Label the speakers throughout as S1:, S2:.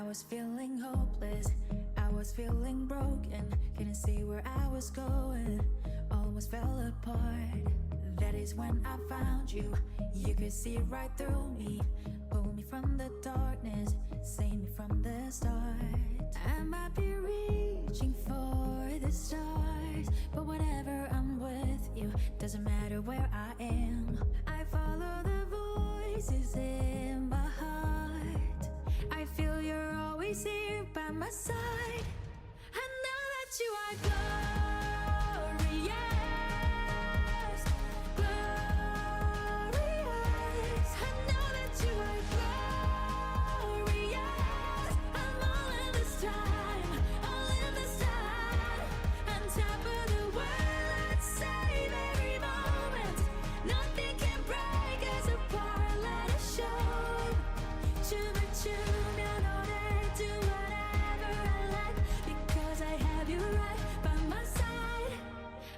S1: was feeling hopeless, I was feeling broken, couldn't see where I was going, almost fell apart. That is when I found you, you could see right through me, pull me from the darkness, save me from the start. I might be reaching for the stars, but whenever I'm with you, doesn't matter where I am. I follow the voices in my heart, I feel you're always here by my side. I know that you are glorious, glorious. I know that you are glorious. I'm all in this time, all in this time. On top of the world, I'd save every moment. Nothing can break us apart, let us show. 춤을 추면 오늘 do whatever I like, because I have you right by my side.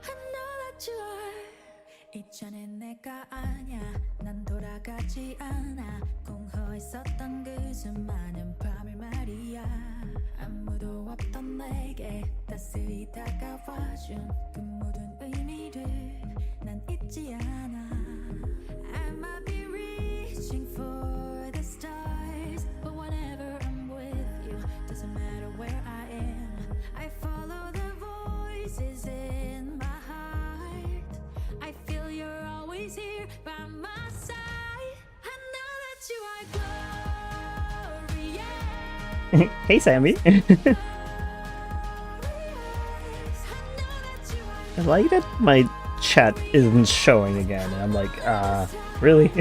S1: I know that you are. 이전엔 내가 아냐, 난 돌아가지 않아. 공허 있었던 그 수많은 밤을 말이야. 아무도 없던 내게 따스히 다가와준 그 모든 의미를 난 잊지 않아. I might be reaching for the stars, but whenever I'm with you, doesn't matter where I am. I follow the voices in my heart, I feel you're always here by my side. I know that you are glorious.
S2: Hey, Sammy. I like that my chat isn't showing again. And I'm like, really?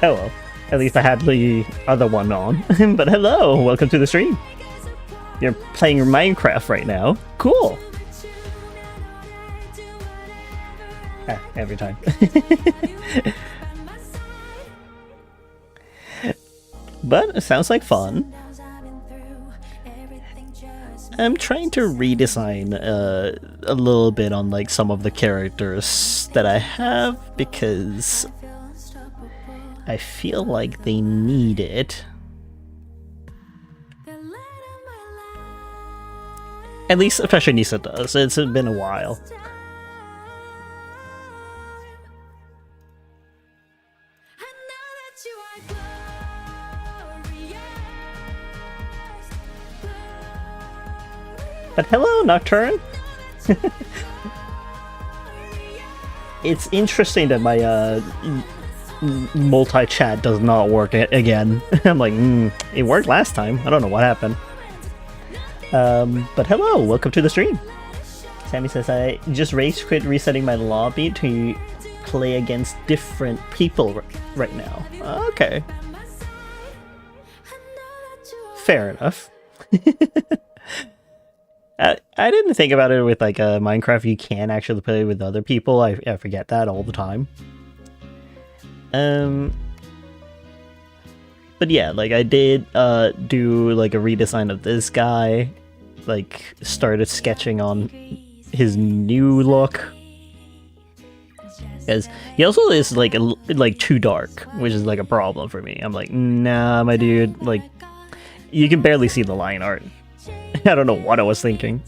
S2: Oh well, at least I had the other one on. But hello, welcome to the stream. You're playing Minecraft right now. Cool. Every time. But it sounds like fun. I'm trying to redesign a little bit on like some of the characters that I have because I feel like they need it. At least Fashionista does. It's been a while. But hello, Nocturne! It's interesting that my multi-chat does not work again. I'm like, it worked last time. I don't know what happened. But hello, welcome to the stream. Sammy says, I just rage quit resetting my lobby to play against different people right now. Okay. Fair enough. I didn't think about it with like Minecraft. You can actually play with other people. I forget that all the time. But yeah, like I did do like a redesign of this guy. Like started sketching on his new look. Because he also is like too dark, which is like a problem for me. I'm like, nah, my dude. Like, you can barely see the line art. I don't know what I was thinking.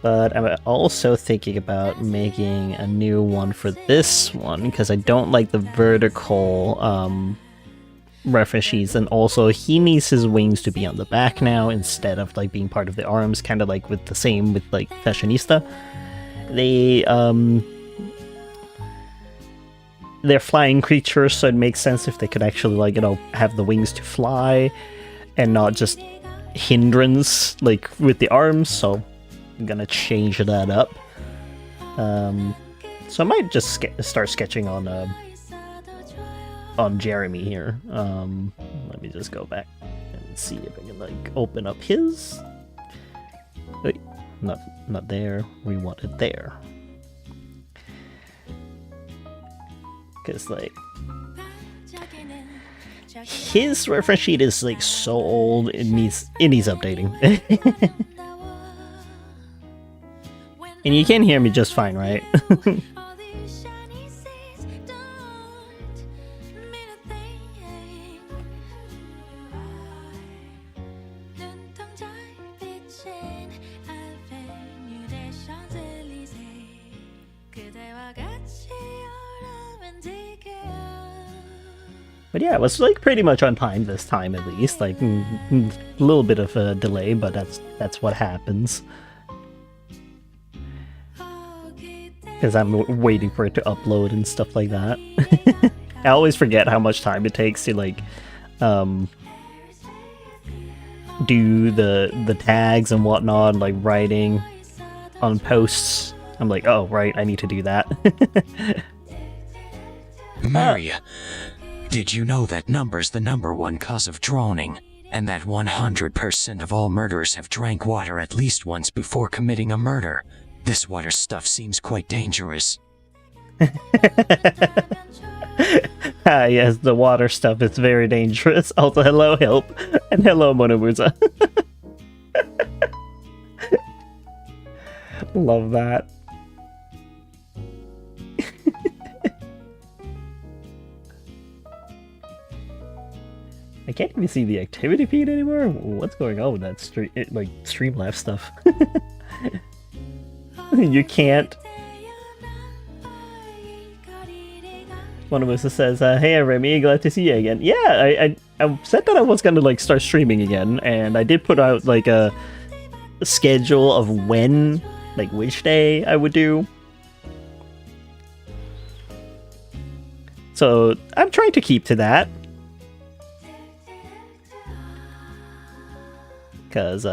S2: But I'm also thinking about making a new one for this one because I don't like the vertical reference sheets, and also he needs his wings to be on the back now instead of like being part of the arms, kind of like with the same with like Fashionista. They're flying creatures, so it makes sense if they could actually like, you know, have the wings to fly and not just hindrance like with the arms, so I'm gonna change that up. So I might just start sketching on Jeremy here. Let me just go back and see if I can like open up his. Wait, not there. We want it there. Because like his reference sheet is like so old, it needs updating. And you can hear me just fine, right? But yeah, it was like pretty much on time this time at least. Like a little bit of a delay, but that's what happens. Because I'm waiting for it to upload and stuff like that. I always forget how much time it takes to like do the tags and whatnot, like writing on posts. I'm like, oh right, I need to do that.
S3: Maria, did you know that number's the #1 cause of drowning, and that 100% of all murderers have drank water at least once before committing a murder? This water stuff seems quite dangerous.
S2: Yes, the water stuff is very dangerous. Also, hello, Help, and hello, Monomuza. Love that. I can't even see the activity feed anymore. What's going on with that Streamlabs stuff? You can't. One of us says, "Hey, Remy, glad to see you again." Yeah, I said that I was gonna like start streaming again, and I did put out like a schedule of when, like which day I would do. So I'm trying to keep to that. Because,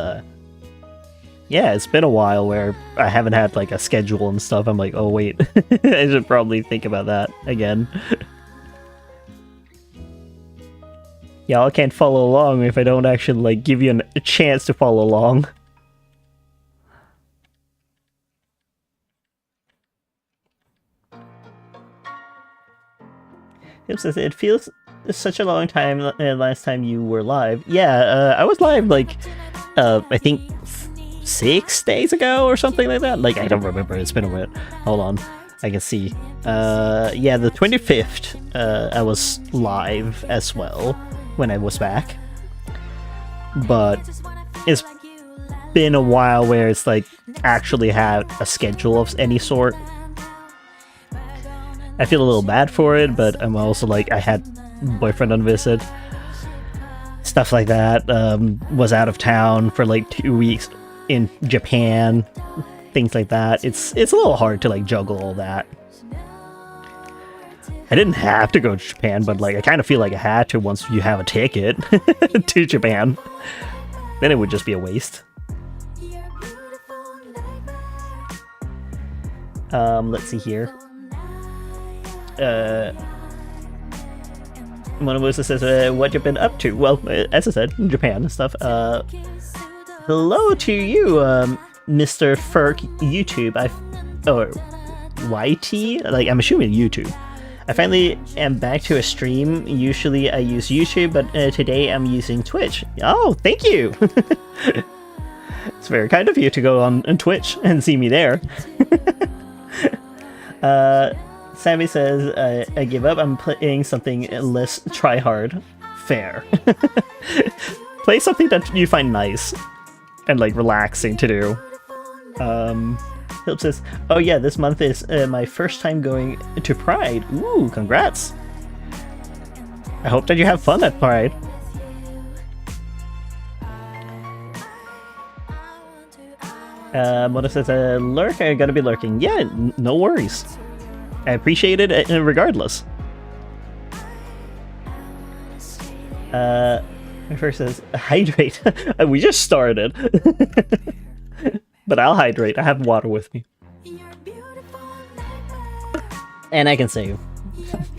S2: yeah, it's been a while where I haven't had, like, a schedule and stuff. I'm like, oh, wait, I should probably think about that again. Y'all can't follow along if I don't actually, like, give you a chance to follow along. It says, it feels such a long time last time you were live. Yeah, I was live, like, I think 6 days ago or something like that. Like, I don't remember. It's been a bit. Hold on. I can see. Yeah, the 25th, I was live as well when I was back. But it's been a while where it's, like, actually had a schedule of any sort. I feel a little bad for it, but I'm also, like, I had boyfriend on visit. Stuff like that. Was out of town for like 2 weeks in Japan. Things like that. It's a little hard to like juggle all that. I didn't have to go to Japan, but like I kind of feel like I had to once you have a ticket to Japan. Then it would just be a waste. Let's see here. Monomusa says, what you've been up to? Well, as I said, in Japan and stuff. Hello to you, Mr. Ferk YouTube. Or YT? Like, I'm assuming YouTube. I finally am back to a stream. Usually I use YouTube, but today I'm using Twitch. Oh, thank you! It's very kind of you to go on Twitch and see me there. Sammy says, I give up. I'm playing something less try-hard. Fair. Play something that you find nice and, like, relaxing to do. Philip says, oh yeah, this month is my first time going to Pride. Ooh, congrats. I hope that you have fun at Pride. Mona says, lurk, I gotta be lurking. Yeah, no worries. I appreciate it regardless. My first says, hydrate. We just started. But I'll hydrate. I have water with me. And I can save.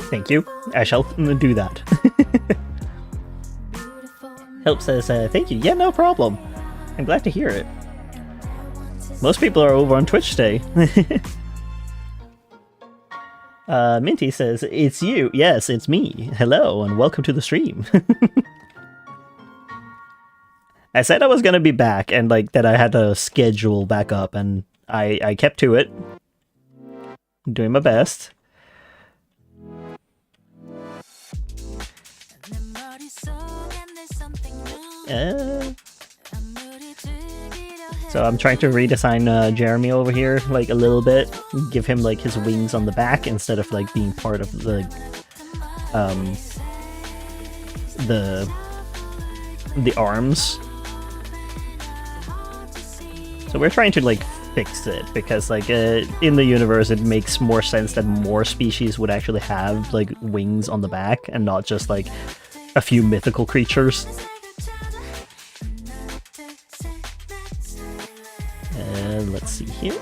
S2: Thank you. I shall do that. Help says, thank you. Yeah, no problem. I'm glad to hear it. Most people are over on Twitch today. Minty says, it's you. Yes, it's me. Hello, and welcome to the stream. I said I was gonna be back, and like that I had to schedule back up, and I kept to it. I'm doing my best. So I'm trying to redesign Jeremy over here, like, a little bit. Give him, like, his wings on the back instead of, like, being part of the, the arms. So we're trying to like fix it because like in the universe it makes more sense that more species would actually have like wings on the back and not just like a few mythical creatures. And let's see here.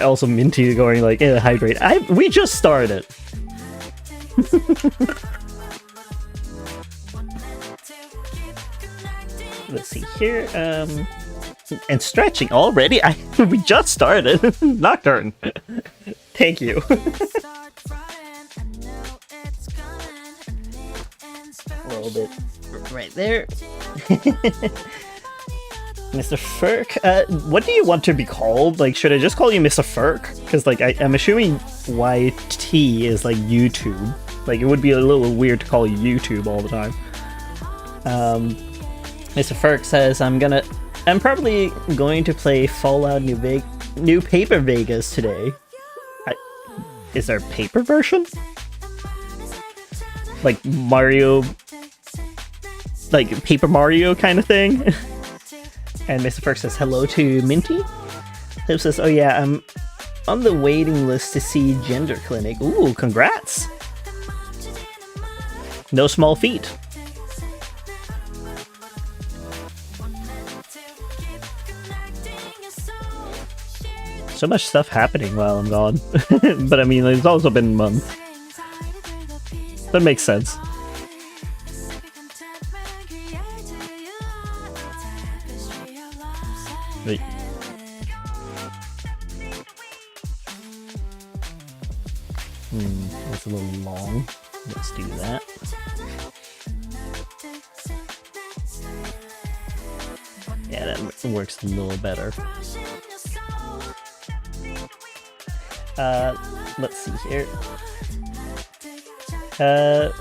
S2: Also Minty going like, hydrate. We just started. Let's see here. And stretching already? We just started. Nocturne. Thank you. A little bit right there. Mr. Furk, what do you want to be called? Like, should I just call you Mr. Furk? Because, like, I'm assuming YT is, like, YouTube. Like, it would be a little weird to call you YouTube all the time. Mr. Furk says, I'm probably going to play Fallout New Paper Vegas today. Is there a paper version? Like, Mario... Like, Paper Mario kind of thing? And Mr. Furk says hello to Minty. Hip says, oh yeah, I'm on the waiting list to see Gender Clinic. Ooh, congrats! No small feat. So much stuff happening while I'm gone. But I mean, it's also been a month. That makes sense. Wait. It's a little long. Let's do that. Yeah, that works a little better. Let's see here.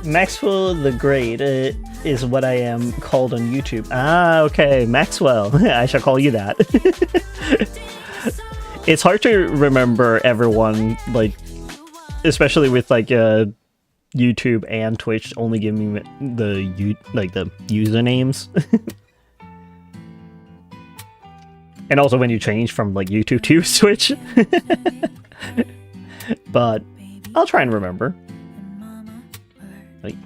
S2: Maxwell the Great is what I am called on YouTube. Ah, okay, Maxwell. I shall call you that. It's hard to remember everyone, like, especially with like YouTube and Twitch only giving me the usernames. And also when you change from like YouTube to Twitch. But I'll try and remember. Wait.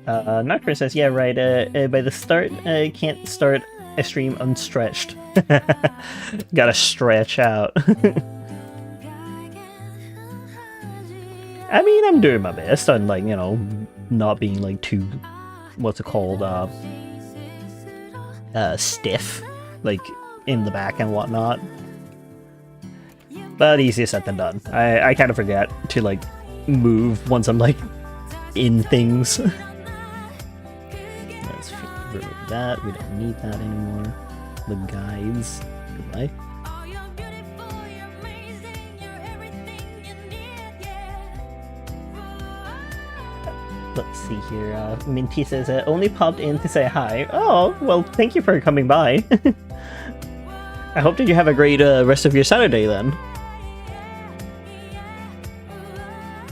S2: Nocturne says, yeah, right, by the start, I can't start a stream unstretched. Gotta stretch out. I mean, I'm doing my best on, like, you know, not being, like, too, what's it called, stiff, like, in the back and whatnot. But easier said than done. I kind of forget to, like, move once I'm, like, in things. Let's remove that. We don't need that anymore. The guides. Goodbye. Let's see here. Minty says, only popped in to say hi. Oh, well, thank you for coming by. I hope that you have a great rest of your Saturday then.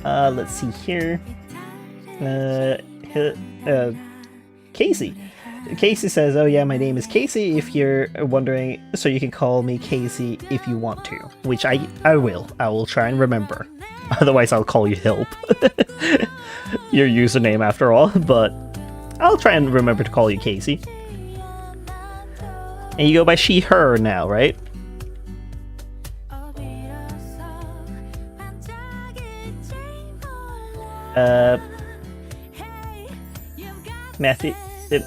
S2: Let's see here. Casey. Casey says, oh yeah, my name is Casey if you're wondering, so you can call me Casey if you want to. Which I will. I will try and remember. Otherwise I'll call you Hilp. Your username after all, but I'll try and remember to call you Casey. And you go by she, her now, right?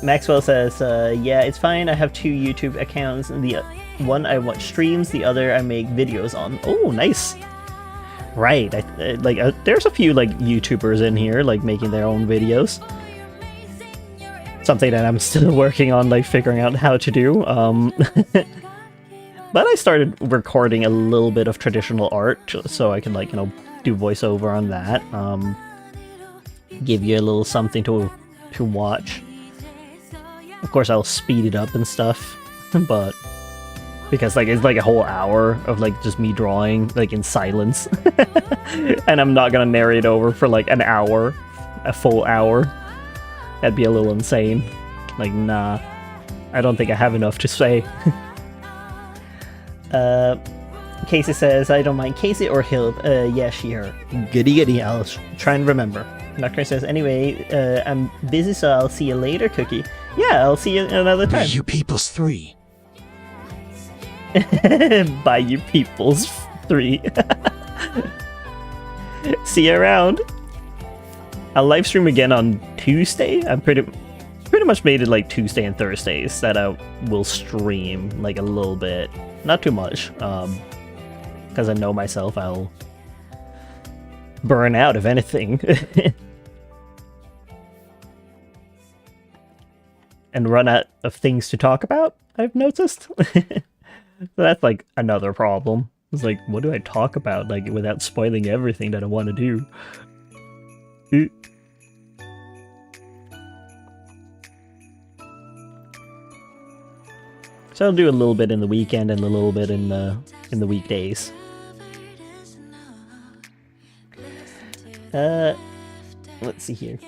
S2: Maxwell says, yeah, it's fine. I have 2 YouTube accounts. The one I watch streams, the other I make videos on. Oh, nice. Right. There's a few like YouTubers in here, like making their own videos. Something that I'm still working on, like figuring out how to do. But I started recording a little bit of traditional art, so I can, like, you know, do voiceover on that. Give you a little something to watch. Of course, I'll speed it up and stuff, but because like it's like a whole hour of like just me drawing like in silence, and I'm not gonna narrate over for like an hour, a full hour. That'd be a little insane. Like, nah, I don't think I have enough to say. Casey says, I don't mind Casey or Hill. Yeah, sure. Goody goody, I'll try and remember. Nutcracker says, anyway, I'm busy, so I'll see you later, Cookie. Yeah, I'll see you another time.
S3: You people's 3.
S2: Bye, you people's 3. See you around. I'll live stream again on Tuesday. I'm pretty much made it like Tuesday and Thursdays that I will stream like a little bit, not too much, because I know myself, I'll burn out if anything. And run out of things to talk about, I've noticed. So that's like another problem. It's like, what do I talk about, like, without spoiling everything that I want to do? So I'll do a little bit in the weekend and a little bit in the weekdays. Let's see here.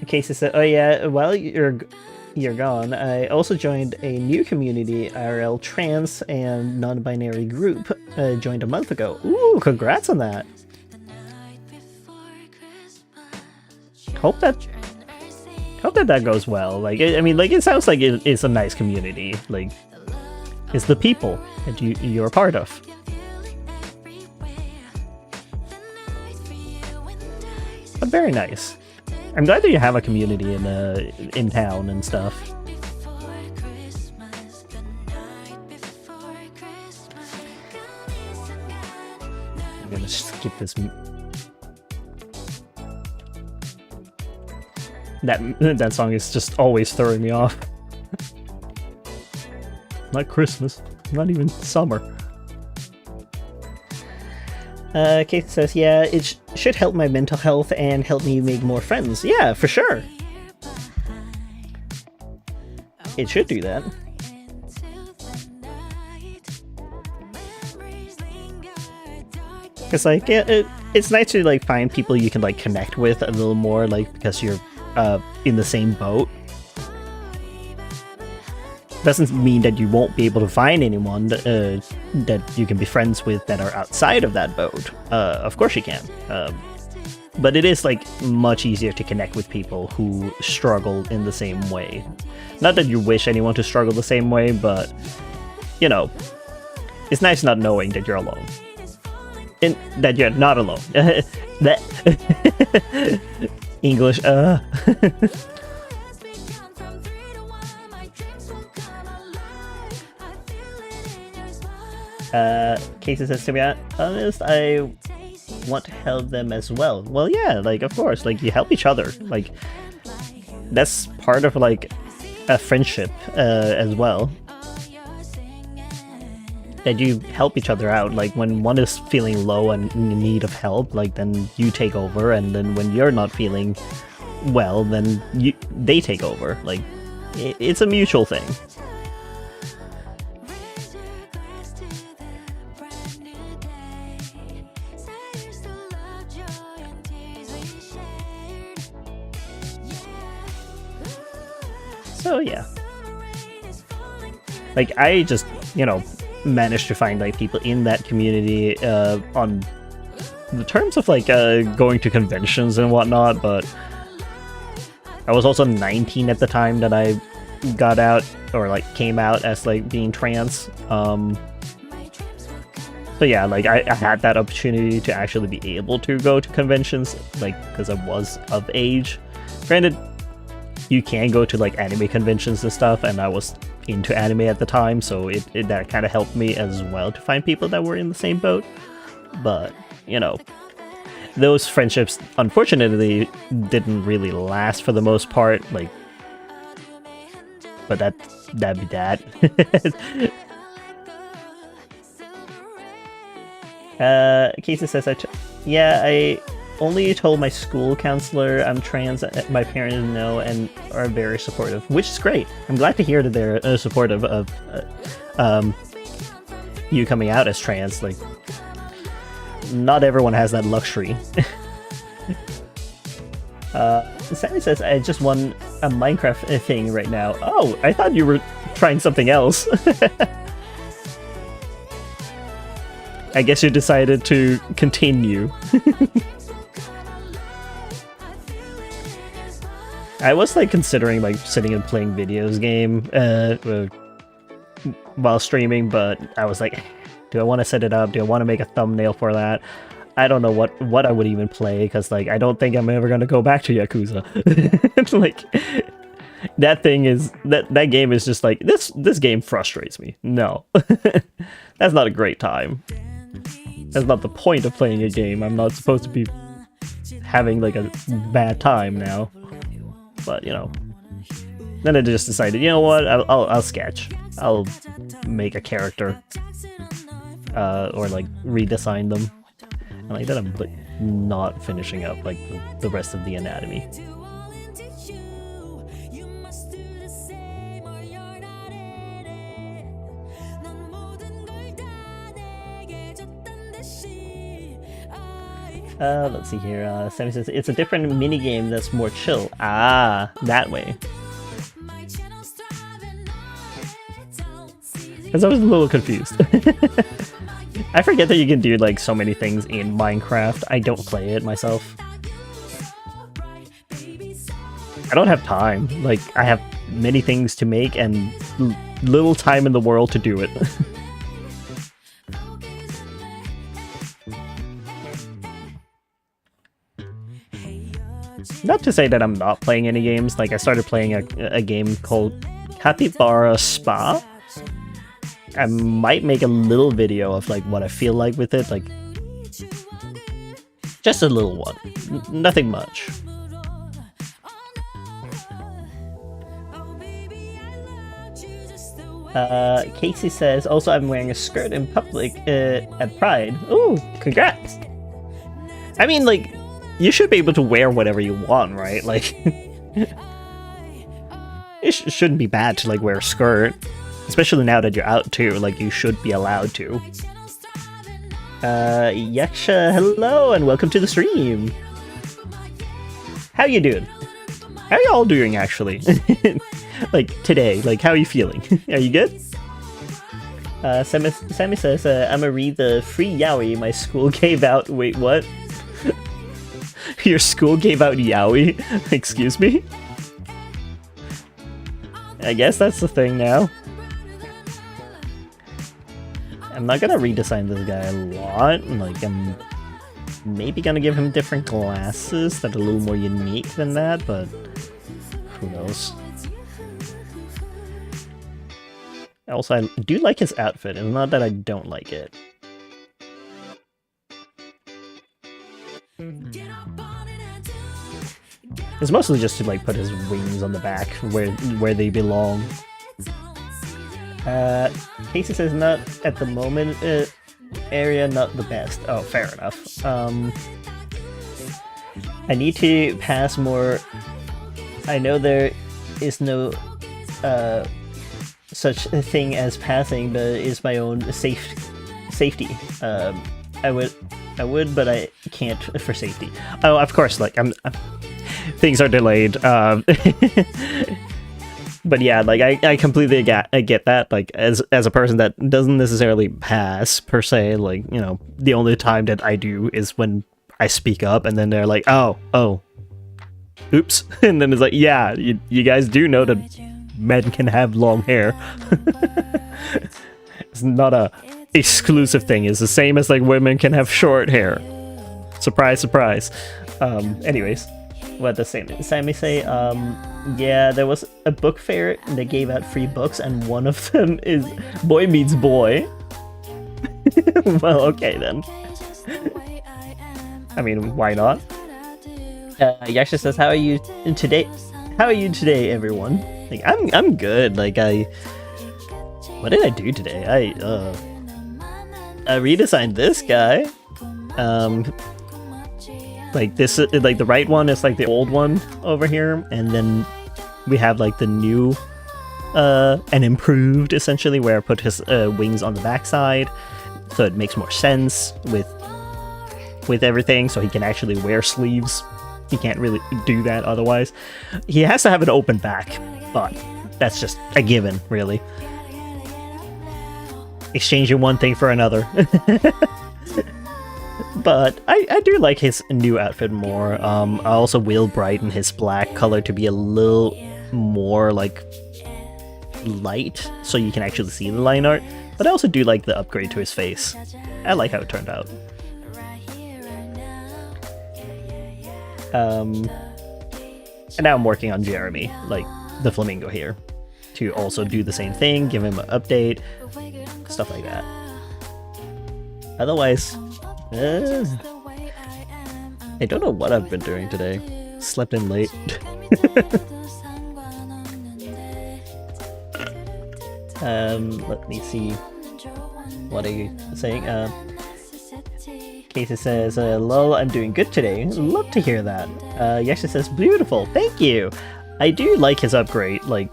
S2: Casey said, "Oh yeah, while you're gone, I also joined a new community, IRL trans and non-binary group. Joined a month ago. Ooh, congrats on that. Hope that goes well. Like, I mean, like, it sounds like it's a nice community. Like, it's the people that you're a part of." But very nice. I'm glad that you have a community in town and stuff. I'm gonna skip this. That song is just always throwing me off. Not Christmas, not even summer. Kate says, yeah, it should help my mental health and help me make more friends. Yeah, for sure. It should do that. Because, like, it's nice to, like, find people you can, like, connect with a little more, like, because you're in the same boat. Doesn't mean that you won't be able to find anyone that you can be friends with that are outside of that boat. Of course you can. But it is, like, much easier to connect with people who struggle in the same way. Not that you wish anyone to struggle the same way, but, you know, it's nice not knowing that you're alone. And that you're not alone. English, Casey says, to be honest, I want to help them as well. Well, yeah, like, of course, like, you help each other. Like, that's part of, like, a friendship as well. That you help each other out. Like, when one is feeling low and in need of help, like, then you take over, and then when you're not feeling well, then they take over. Like, it's a mutual thing. So yeah, like, I just, you know, managed to find, like, people in that community on the terms of, like, going to conventions and whatnot, but I was also 19 at the time that I got out, or, like, came out as, like, being trans. So yeah, like, I had that opportunity to actually be able to go to conventions, like, because I was of age. Granted, you can go to, like, anime conventions and stuff, and I was into anime at the time, so that kind of helped me as well to find people that were in the same boat. But, you know, those friendships, unfortunately, didn't really last for the most part, like, but that'd be that. Casey says, I only told my school counselor I'm trans. My parents know and are very supportive, which is great. I'm glad to hear that they're supportive of you coming out as trans. Like, not everyone has that luxury. Sammy says, I just won a Minecraft thing right now. Oh, I thought you were trying something else. I guess you decided to continue. I was like considering like sitting and playing videos game while streaming, but I was like, do I want to set it up? Do I want to make a thumbnail for that? I don't know what I would even play, because like I don't think I'm ever gonna go back to Yakuza. Like that thing is that game is just like this game frustrates me. No. That's not a great time. That's not the point of playing a game. I'm not supposed to be having like a bad time now. But you know, then I just decided, you know what? I'll sketch. I'll make a character, or like redesign them. And like that, I'm like not finishing up like the rest of the anatomy. Let's see here. Sammy says it's a different mini game that's more chill. Ah, that way. Because I was a little confused. I forget that you can do like so many things in Minecraft. I don't play it myself. I don't have time. Like, I have many things to make and little time in the world to do it. Not to say that I'm not playing any games. Like, I started playing a game called Capybara Spa. I might make a little video of like what I feel like with it, like just a little one, nothing much. Casey says, also I'm wearing a skirt in public at Pride. Ooh, congrats! I mean, like, you should be able to wear whatever you want, right? Like, it shouldn't be bad to like wear a skirt. Especially now that you're out too, like you should be allowed to. Yaksha, hello and welcome to the stream. How you doing? How you all doing actually? Like today, like how are you feeling? Are you good? Sammy says, I'ma read the free yaoi my school gave out. Wait, what? Your school gave out yaoi? Excuse me? I guess that's the thing now. I'm not gonna redesign this guy a lot. Like, I'm maybe gonna give him different glasses that are a little more unique than that, but who knows. Also, I do like his outfit. It's not that I don't like it. It's mostly just to like put his wings on the back where they belong. Casey says not at the moment, area not the best. Oh, fair enough. I need to pass more. I know there is no such a thing as passing, but it is my own safety. I would, but I can't for safety. Oh, of course, like things are delayed. But yeah, like I completely get that. Like as a person that doesn't necessarily pass per se, like, you know, the only time that I do is when I speak up, and then they're like, oh, oops, and then it's like, yeah, you guys do know that men can have long hair. It's not a exclusive thing. It's the same as like women can have short hair. Surprise, surprise. Anyways. What does Sammy say? Yeah, there was a book fair and they gave out free books, and one of them is Boy Meets Boy. Well, okay then. I mean, why not? Yaksha says, "How are you today? How are you today, everyone?" Like, I'm good. Like, what did I do today? I redesigned this guy. Like this, like the right one is like the old one over here, and then we have like the new and improved, essentially, where I put his wings on the backside, so it makes more sense with everything, so he can actually wear sleeves. He can't really do that otherwise. He has to have an open back, but that's just a given, really. Exchanging one thing for another. But I do like his new outfit more. I also will brighten his black color to be a little more like light, so you can actually see the line art. But I also do like the upgrade to his face. I like how it turned out. And now I'm working on Jeremy, like the flamingo here, to also do the same thing, give him an update, stuff like that. Otherwise, I don't know what I've been doing today. Slept in late. Let me see. What are you saying? Casey says, lol, I'm doing good today. Love to hear that. Yasha says, beautiful, thank you. I do like his upgrade. Like,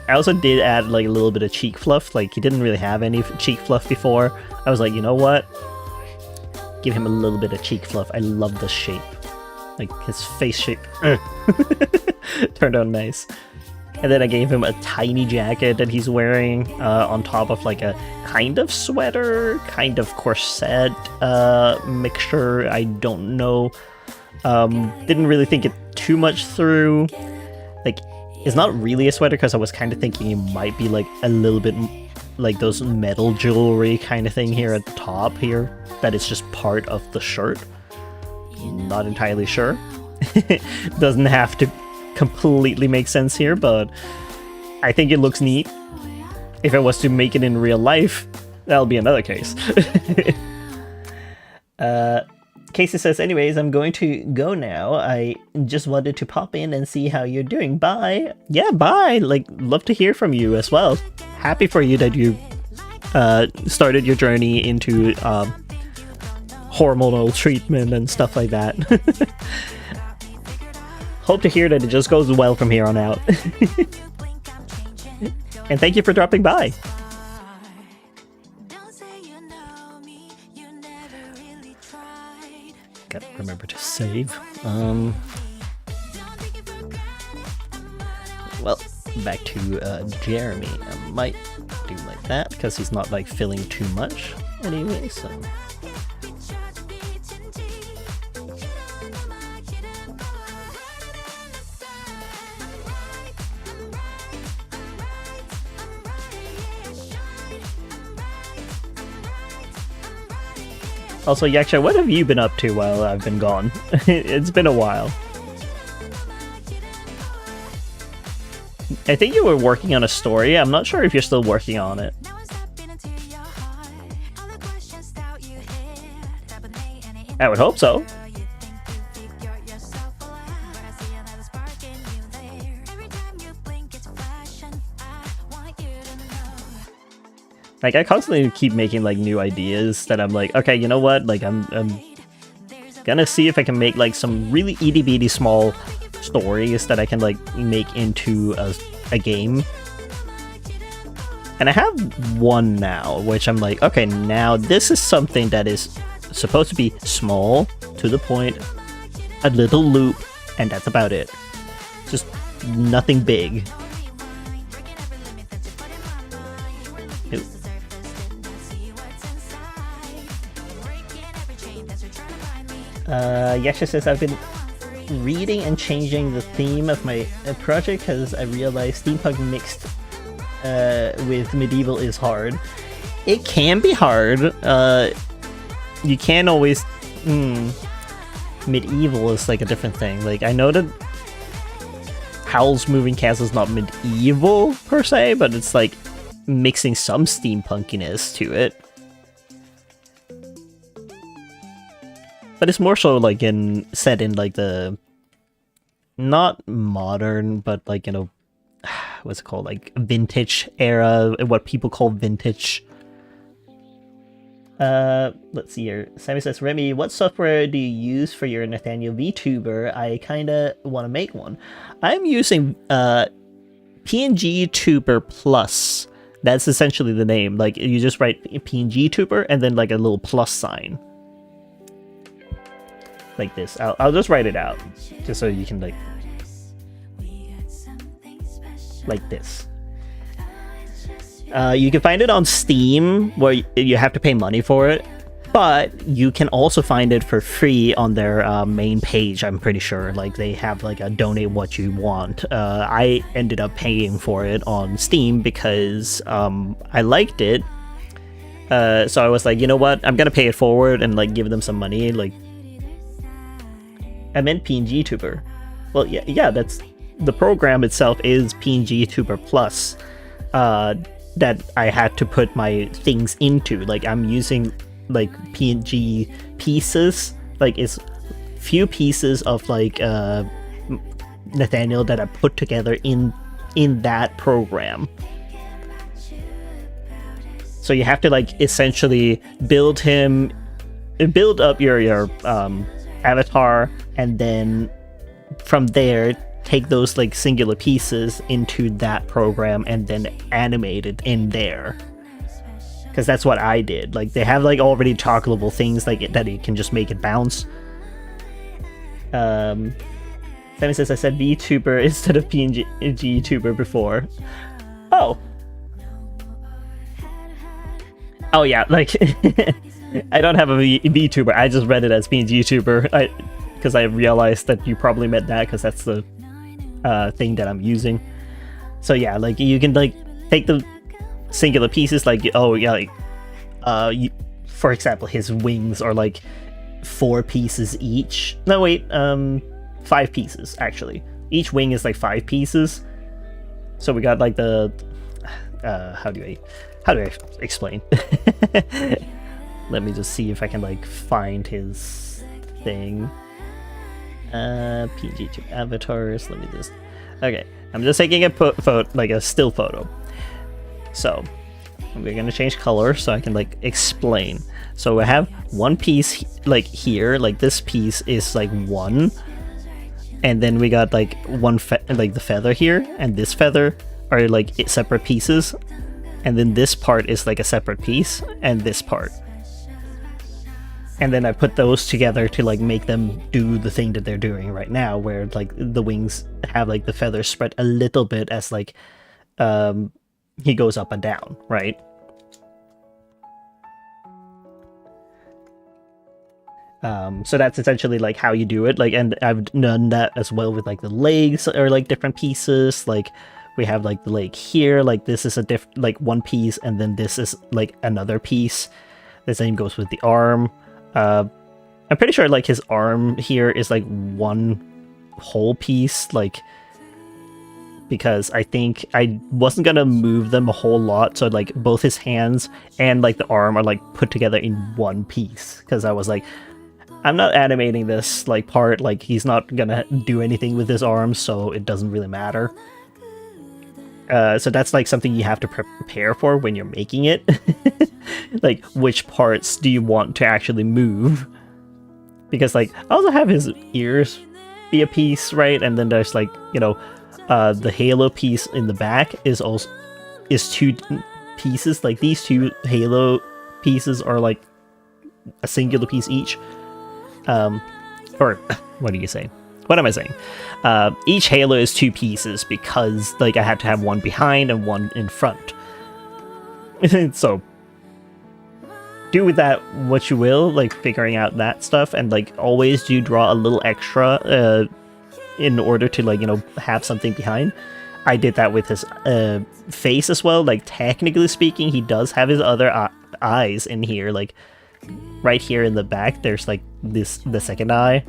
S2: I also did add like a little bit of cheek fluff. Like, he didn't really have any cheek fluff before. I was like, you know what? Give him a little bit of cheek fluff. I love the shape. Like, his face shape. Turned out nice. And then I gave him a tiny jacket that he's wearing on top of like a kind of sweater, kind of corset mixture. I don't know. Didn't really think it too much through. Like, it's not really a sweater because I was kind of thinking it might be like a little bit like those metal jewelry kind of thing here at the top here. That is just part of the shirt. Not entirely sure. Doesn't have to completely make sense here, but I think it looks neat. If I was to make it in real life, that'll be another case. Casey says, anyways, I'm going to go now. I just wanted to pop in and see how you're doing. Bye. Yeah, bye. Like, love to hear from you as well. Happy for you that you started your journey into hormonal treatment and stuff like that. Hope to hear that it just goes well from here on out. And thank you for dropping by. Gotta remember to save. Well, back to Jeremy. I might do like that because he's not like filling too much anyway, so. Also, Yaksha, what have you been up to while I've been gone? It's been a while. I think you were working on a story. I'm not sure if you're still working on it. I would hope so. Like, I constantly keep making, like, new ideas that I'm like, okay, you know what? Like, I'm gonna see if I can make, like, some really itty-bitty small stories that I can, like, make into a game. And I have one now, which I'm like, okay, now this is something that is supposed to be small, to the point, a little loop, and that's about it. Just nothing big. Yasha says, I've been reading and changing the theme of my project because I realized steampunk mixed with medieval is hard. It can be hard. You can't always... Medieval is like a different thing. Like, I know that Howl's Moving Castle is not medieval per se, but it's like mixing some steampunkiness to it. But it's more so like set in like the not modern, but like, you know, what's it called? Like vintage era, what people call vintage. Let's see here. Sammy says, Remy, what software do you use for your Nathaniel VTuber? I kinda want to make one. I'm using PNG Tuber Plus. That's essentially the name. Like, you just write PNG Tuber and then like a little plus sign. Like this. I'll just write it out. Just so you can like this. You can find it on Steam, where you have to pay money for it. But you can also find it for free on their main page, I'm pretty sure. Like, they have like a donate what you want. I ended up paying for it on Steam because I liked it. So I was like, you know what? I'm gonna pay it forward and like give them some money. Like, I meant PNG Tuber. Well, yeah, that's the program itself is PNG Tuber Plus. That I had to put my things into. Like, I'm using like PNG pieces, like it's few pieces of like Nathaniel that I put together in that program. So you have to like essentially build up your avatar, and then from there take those like singular pieces into that program and then animate it in there. Because that's what I did. Like, they have like already toggleable things like that you can just make it bounce. Sammy says I said VTuber instead of PNG Tuber before. Oh yeah, like I don't have a VTuber. I just read it as PNG Tuber. Because I realized that you probably meant that because that's the thing that I'm using. So yeah, like you can like take the singular pieces, like for example, his wings are like 4 pieces each. No wait, 5 pieces actually. Each wing is like 5 pieces. So we got like the how do I explain? Let me just see if I can like find his thing. PNG2 avatars. Let me just. Okay, I'm just taking a photo, like a still photo. So we're gonna change color so I can like explain. So I have one piece like here, like this piece is like 1, and then we got like like the feather here, and this feather are like separate pieces, and then this part is like a separate piece, and this part. And then I put those together to like make them do the thing that they're doing right now, where like the wings have like the feathers spread a little bit as like he goes up and down, right? So that's essentially like how you do it. Like, and I've done that as well with like the legs or like different pieces. Like we have like the leg here, like this is a like one piece, and then this is like another piece. The same goes with the arm. I'm pretty sure like his arm here is like one whole piece, like, because I think I wasn't gonna move them a whole lot, so like both his hands and like the arm are like put together in one piece, because I was like, I'm not animating this like part, like he's not gonna do anything with his arms, so it doesn't really matter. So that's like something you have to prepare for when you're making it. Like, which parts do you want to actually move? Because like, I also have his ears be a piece, right? And then there's like, you know, the halo piece in the back is 2 pieces. Like these 2 halo pieces are like a singular piece each. Or what do you say? What am I saying? Each halo is 2 pieces because like I had to have one behind and one in front. So do with that what you will, like figuring out that stuff, and like always do draw a little extra in order to like, you know, have something behind. I did that with his face as well. Like technically speaking, he does have his other eyes in here, like right here in the back. There's like the second eye,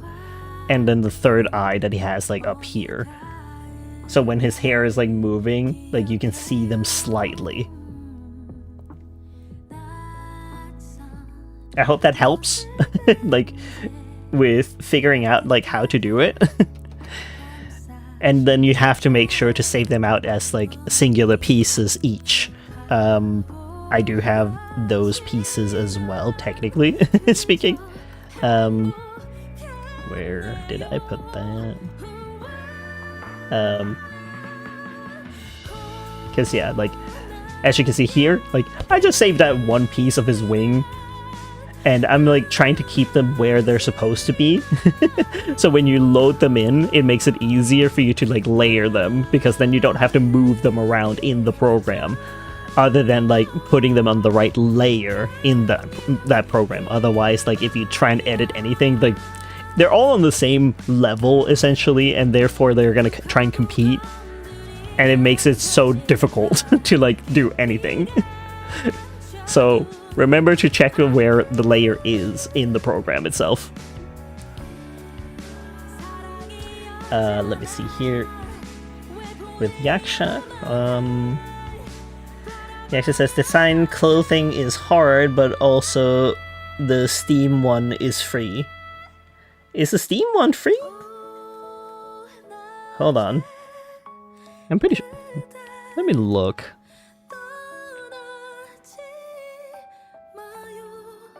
S2: and then the third eye that he has like up here. So when his hair is like moving, like you can see them slightly. I hope that helps, like with figuring out like how to do it. And then you have to make sure to save them out as like singular pieces each. I do have those pieces as well, technically speaking. Where did I put that? Because yeah, like, as you can see here, like, I just saved that one piece of his wing, and I'm like trying to keep them where they're supposed to be. So when you load them in, it makes it easier for you to like layer them, because then you don't have to move them around in the program, other than like putting them on the right layer in that program. Otherwise, like, if you try and edit anything, like, they're all on the same level essentially, and therefore they're gonna try and compete, and it makes it so difficult to like do anything. So remember to check where the layer is in the program itself. Let me see here with Yaksha. Yaksha says design clothing is hard, but also the Steam one is free. Is the Steam one free? Hold on. I'm pretty sure. Let me look.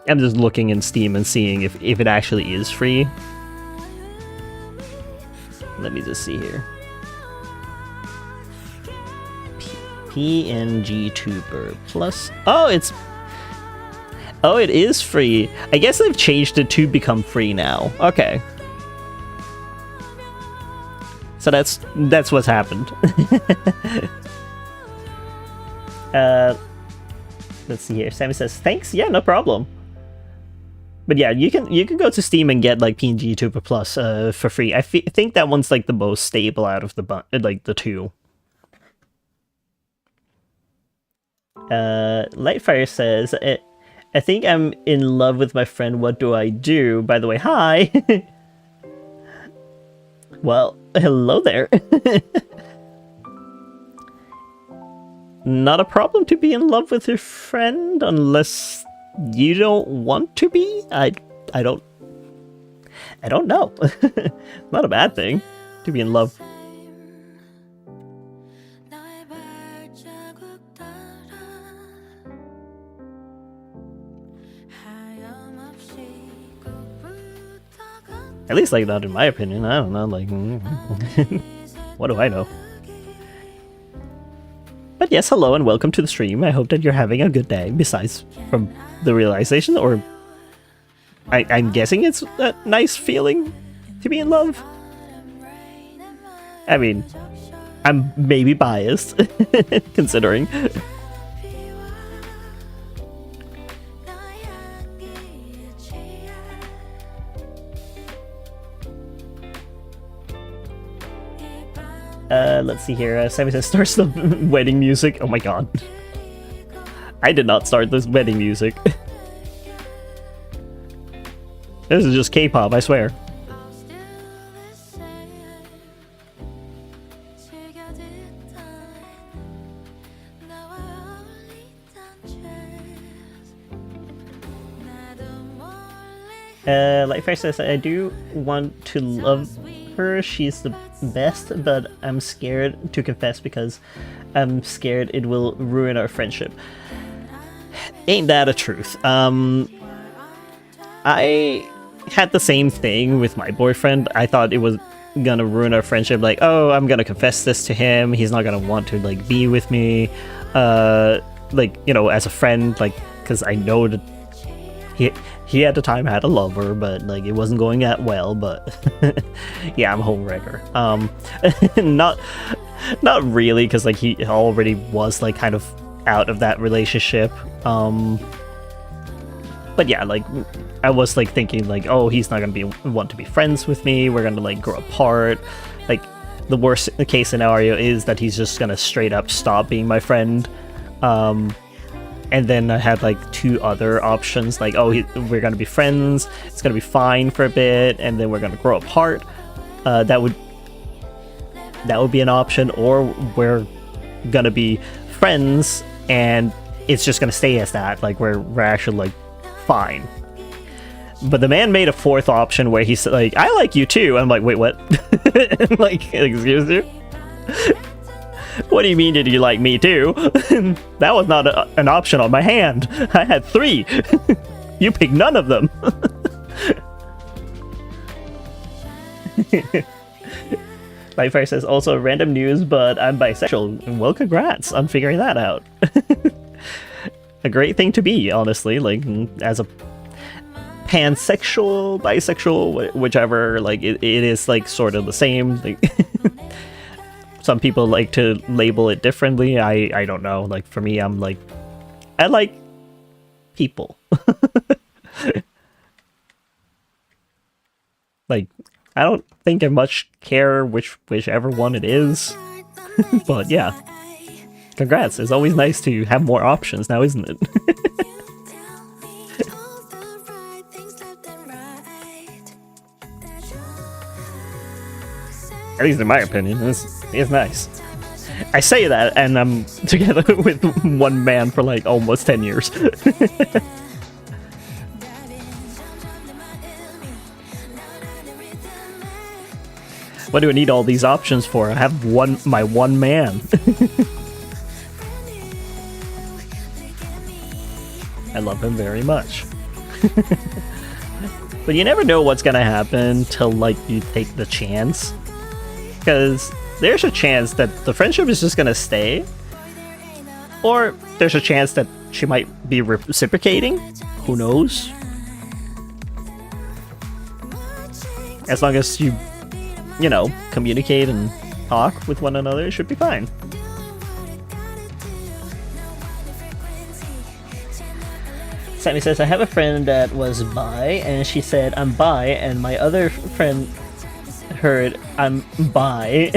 S2: I'm just looking in Steam and seeing if it actually is free. Let me just see here. PNG Tuber Plus. Oh, it is free. I guess they've changed it to become free now. Okay. So that's what's happened. Let's see here. Sammy says thanks. Yeah, no problem. But yeah, you can go to Steam and get like PNG Tuber Plus for free. I think that one's like the most stable out of the two. Lightfire says, I think I'm in love with my friend. What do I do? By the way, hi. Well, hello there. Not a problem to be in love with your friend unless you don't want to be. I don't know. Not a bad thing to be in love. At least, like, not in my opinion. I don't know, like, what do I know? But yes, hello and welcome to the stream. I hope that you're having a good day, besides from the realization, or I'm guessing it's a nice feeling to be in love. I mean, I'm maybe biased, considering. Let's see here. Sammy says starts the wedding music. Oh my god. I did not start this wedding music. This is just K-pop, I swear. Like first says, I do want to love her. She's the best, but I'm scared to confess because I'm scared it will ruin our friendship. Ain't that a truth? I had the same thing with my boyfriend. I thought it was gonna ruin our friendship. Like, oh, I'm gonna confess this to him. He's not gonna want to like be with me, like, you know, as a friend, like, because I know that he at the time had a lover, but like it wasn't going that well. But yeah, I'm a homewrecker. Not really, because like he already was like kind of out of that relationship. But yeah, like I was like thinking like, oh, he's not gonna want to be friends with me. We're gonna like grow apart. Like the worst case scenario is that he's just gonna straight up stop being my friend. And then I had like two other options, like, oh, we're gonna be friends, it's gonna be fine for a bit, and then we're gonna grow apart. That would be an option, or we're gonna be friends and it's just gonna stay as that, like we're actually like fine. But the man made a fourth option where he's like, I like you too. I'm like, wait, what? Like, excuse you? What do you mean, did you like me too? That was not an option on my hand. I had 3. You picked none of them. Lightfire says also random news, but I'm bisexual. Well, congrats on figuring that out. A great thing to be, honestly. Like, as a pansexual, bisexual, whichever. Like, it is like sort of the same. Like, some people like to label it differently. I don't know. Like, for me, I'm like, I like people. Like, I don't think I much care whichever one it is. But yeah. Congrats. It's always nice to have more options now, isn't it? At least in my opinion, it's nice. I say that, and I'm together with one man for like almost 10 years. What do I need all these options for? I have my one man. I love him very much. But you never know what's gonna happen till like you take the chance. Because there's a chance that the friendship is just gonna stay. Or there's a chance that she might be reciprocating. Who knows? As long as you know, communicate and talk with one another, it should be fine. Sammy says, I have a friend that was bi, and she said, I'm bi, and my other friend heard, I'm bi,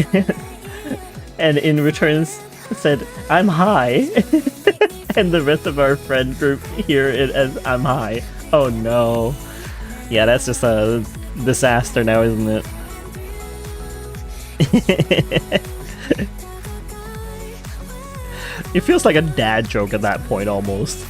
S2: and in return said, I'm high, and the rest of our friend group hear it as, I'm high. Oh no. Yeah, that's just a disaster now, isn't it? It feels like a dad joke at that point, almost.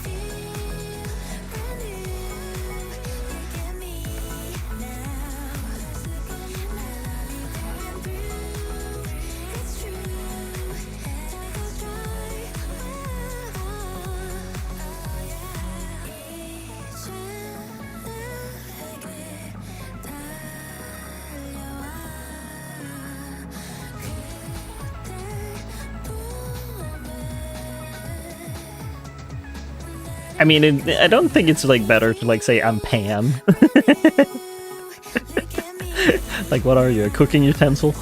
S2: I mean, I don't think it's like better to like say I'm pan. Like, what are you, a cooking utensil?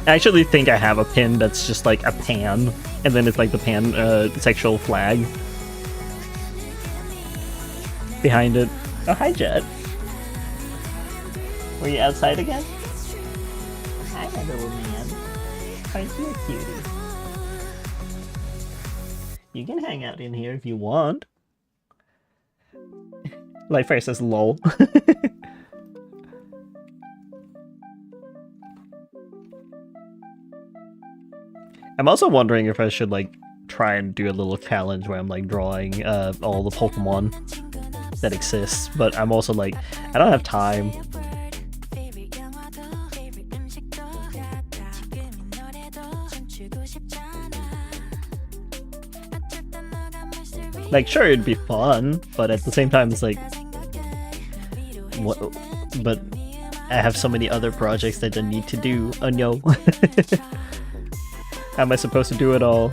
S2: I actually think I have a pin that's just like a pan, and then it's like the pan sexual flag behind it. Oh, hi, Jet. Were you outside again? Hi, little man. Aren't you a cutie? You can hang out in here if you want. Lightfire says lol. I'm also wondering if I should like try and do a little challenge where I'm like drawing all the Pokemon that exist, but I'm also like, I don't have time. Like, sure, it'd be fun, but at the same time, it's like, what? But I have so many other projects that I need to do. Oh no. How am I supposed to do it all?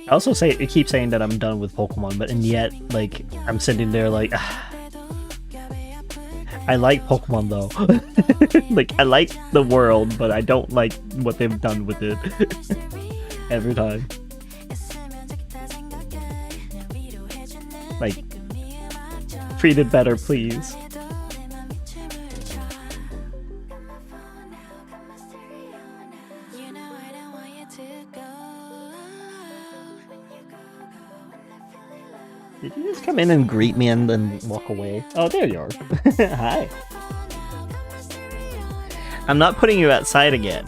S2: I also say it keeps saying that I'm done with Pokemon, but and yet, like, I'm sitting there like, I like Pokemon though. Like, I like the world, but I don't like what they've done with it. Every time. Like, treat it better, please. Did you just come in and greet me and then walk away? Oh, there you are. Hi. I'm not putting you outside again.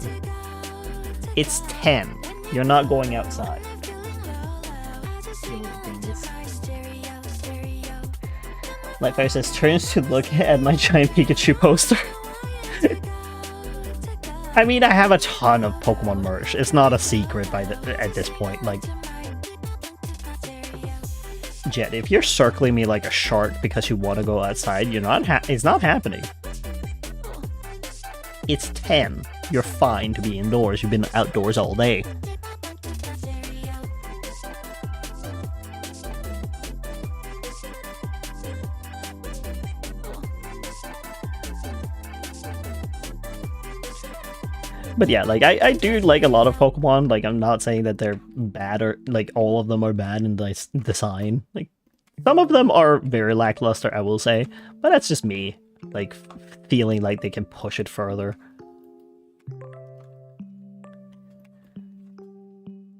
S2: It's 10. You're not going outside. Lightfire says, turns to look at my giant Pikachu poster. I mean, I have a ton of Pokemon merch. It's not a secret at this point. Like, Jet, if you're circling me like a shark because you want to go outside, you're not. It's not happening. It's 10. You're fine to be indoors. You've been outdoors all day. But yeah, like, I do like a lot of Pokemon. Like, I'm not saying that they're bad or, like, all of them are bad in the design. Like, some of them are very lackluster, I will say. But that's just me, like, feeling like they can push it further.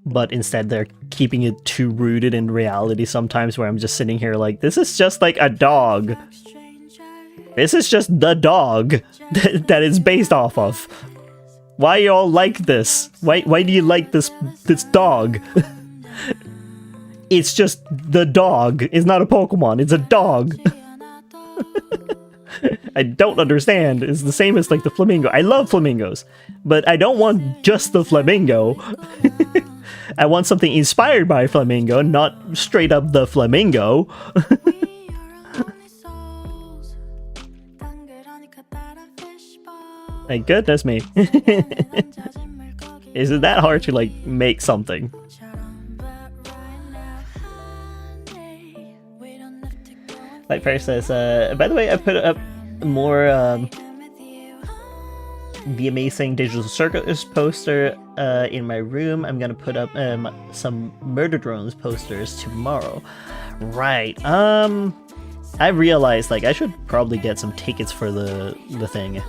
S2: But instead, they're keeping it too rooted in reality sometimes, where I'm just sitting here like, this is just like a dog. This is just the dog that it's based off of. Why you all like this? Why do you like this dog? It's just the dog. It's not a Pokemon. It's a dog. I don't understand. It's the same as like the flamingo. I love flamingos, but I don't want just the flamingo. I want something inspired by flamingo, not straight up the flamingo. Like, goodness me. Is it that hard to, like, make something? Like Paris says, by the way, I put up more, The Amazing Digital Circus poster, in my room. I'm gonna put up, some Murder Drones posters tomorrow. Right, I realized, like, I should probably get some tickets for the thing.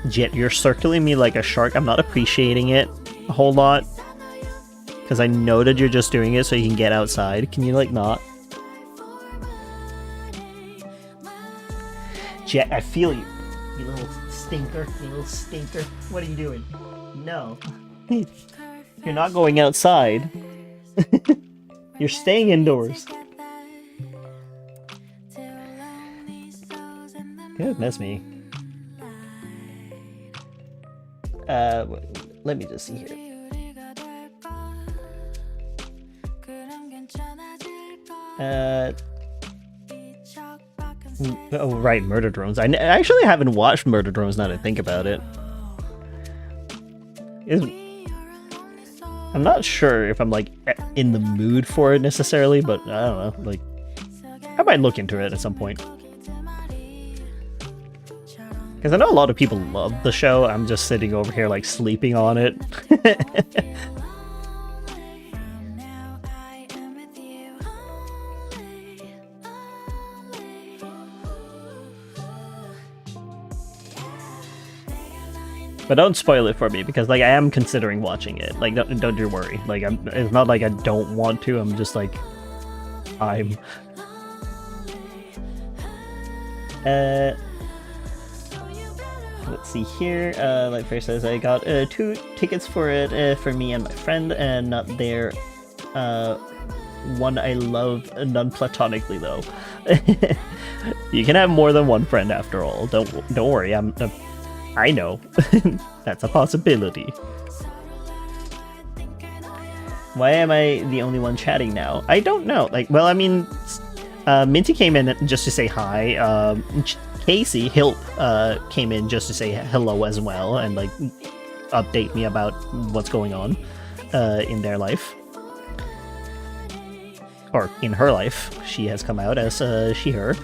S2: Jet, you're circling me like a shark. I'm not appreciating it a whole lot, because I know that you're just doing it so you can get outside. Can you, like, not? Jet, I feel you. You little stinker. You little stinker. What are you doing? No. You're not going outside. You're staying indoors. Goodness me. Let me just see here. Oh, right, Murder Drones. I actually haven't watched Murder Drones now that I think about it. I'm not sure if I'm, like, in the mood for it necessarily, but I don't know. Like, I might look into it at some point. Because I know a lot of people love the show. I'm just sitting over here, like, sleeping on it. But don't spoil it for me, because, like, I am considering watching it. Like, don't you worry. Like, it's not like I don't want to. I'm just like, let's see here. Like first says, I got 2 tickets for it for me and my friend, and not there. One I love, none platonically though. You can have more than one friend after all. Don't worry. I know. That's a possibility. Why am I the only one chatting now? I don't know. Like, well, I mean, Minty came in just to say hi. Casey Hilp came in just to say hello as well, and, like, update me about what's going on in their life. Or in her life. She has come out as she, her.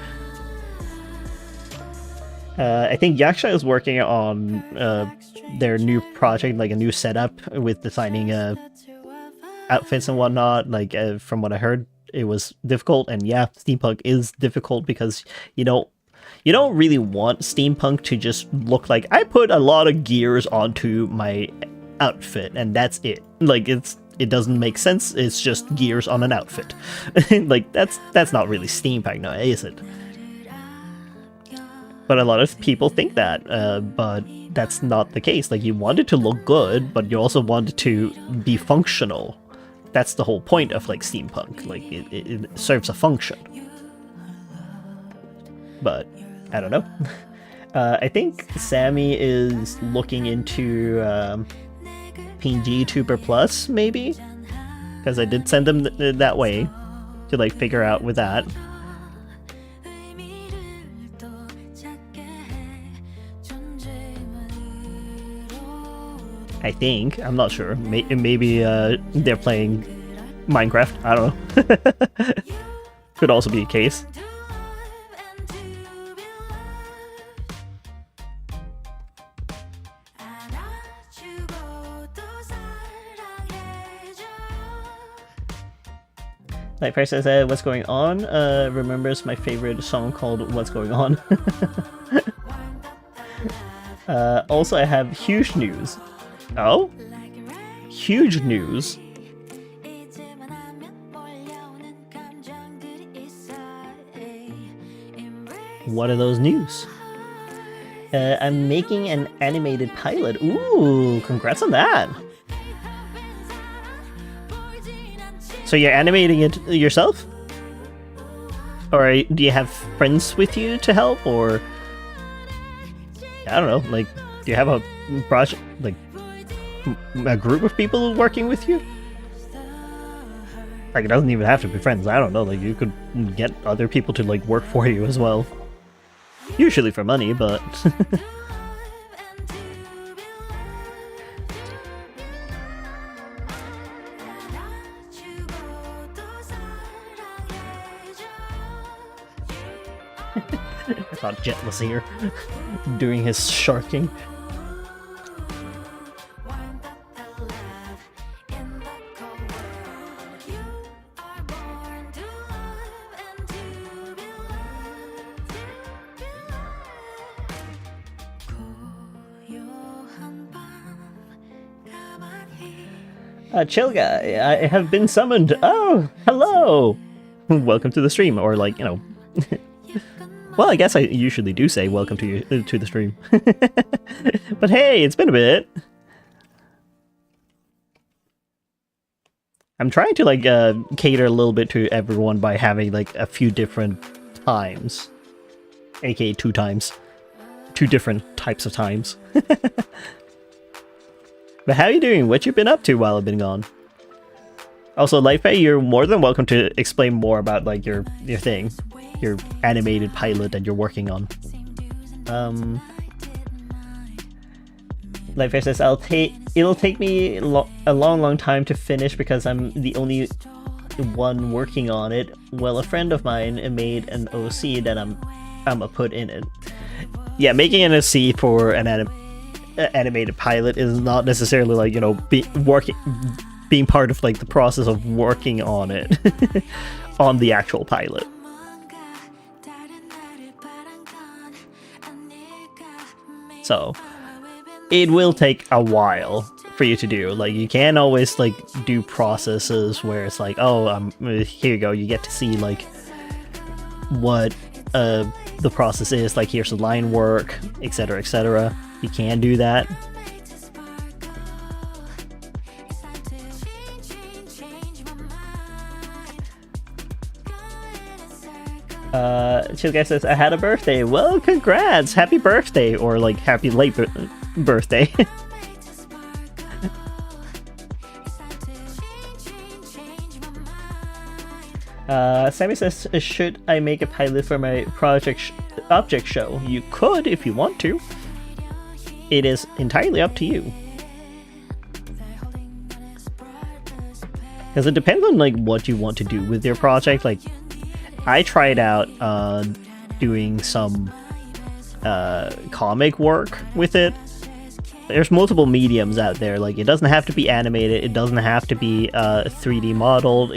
S2: I think Yaksha is working on their new project, like a new setup with designing outfits and whatnot. Like, from what I heard, it was difficult, and yeah, steampunk is difficult because you don't really want steampunk to just look like I put a lot of gears onto my outfit and that's it. Like, it doesn't make sense. It's just gears on an outfit. Like, that's not really steampunk, now, is it? But a lot of people think that, but that's not the case. Like, you want it to look good, but you also want it to be functional. That's the whole point of, like, steampunk. Like, it serves a function. But, I don't know. I think Sammy is looking into PNG Tuber Plus, maybe? Because I did send him that way to, like, figure out with that. I think. I'm not sure. Maybe they're playing Minecraft. I don't know. Could also be a case. Like person said, "What's going on?" Remembers my favorite song called "What's Going On." Also, I have huge news. Oh? Huge news. What are those news? I'm making an animated pilot. Ooh, congrats on that. So you're animating it yourself? Or do you have friends with you to help? Or I don't know, like, do you have a project, like, a group of people working with you? Like, it doesn't even have to be friends. I don't know, like, you could get other people to, like, work for you as well. Usually for money, but... I thought Jet was here, doing his sharking. Chill guy, I have been summoned. Oh, hello! Welcome to the stream, or like, you know... Well, I guess I usually do say welcome to the stream. But hey, it's been a bit. I'm trying to like cater a little bit to everyone by having like a few different times, aka 2 times, 2 different types of times. But how are you doing? What you been up to while I've been gone? Also, Lifepay, you're more than welcome to explain more about like your thing, your animated pilot that you're working on. Lifepay says, it'll take me a long time to finish because I'm the only one working on it. Well, a friend of mine made an OC that I'm a put in it. Yeah, making an OC for an animated pilot is not necessarily like, you know, being part of like the process of working on it on the actual pilot. So it will take a while for you to do. Like, you can't always like do processes where it's like, oh, here you go, you get to see like what the process is, like here's the line work, etc, etc. You can do that. Chill guy says, I had a birthday. Well, congrats! Happy birthday! Or like, happy late birthday. Sammy says, should I make a pilot for my object show? You could if you want to. It is entirely up to you. Because it depends on like what you want to do with your project. Like, I tried out doing some comic work with it. There's multiple mediums out there. Like, it doesn't have to be animated. It doesn't have to be 3D modeled.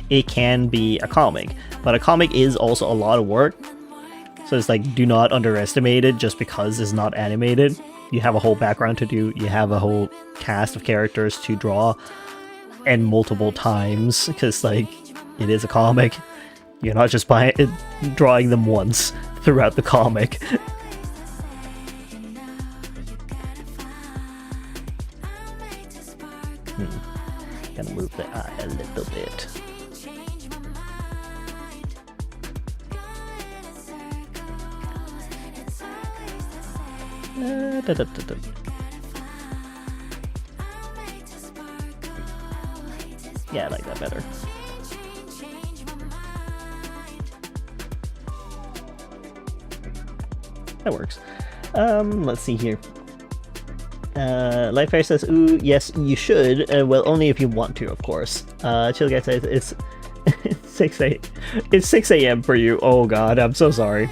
S2: It can be a comic, but a comic is also a lot of work. So it's like, do not underestimate it just because it's not animated. You have a whole background to do. You have a whole cast of characters to draw, and multiple times, because like, it is a comic. You're not just drawing them once throughout the comic. Gonna move the eye a little bit. Yeah, I like that better. That works. Let's see here. Lightfire says, ooh, yes, you should. Well, only if you want to, of course. Chill Guy says, it's 6 a.m. for you. Oh god, I'm so sorry.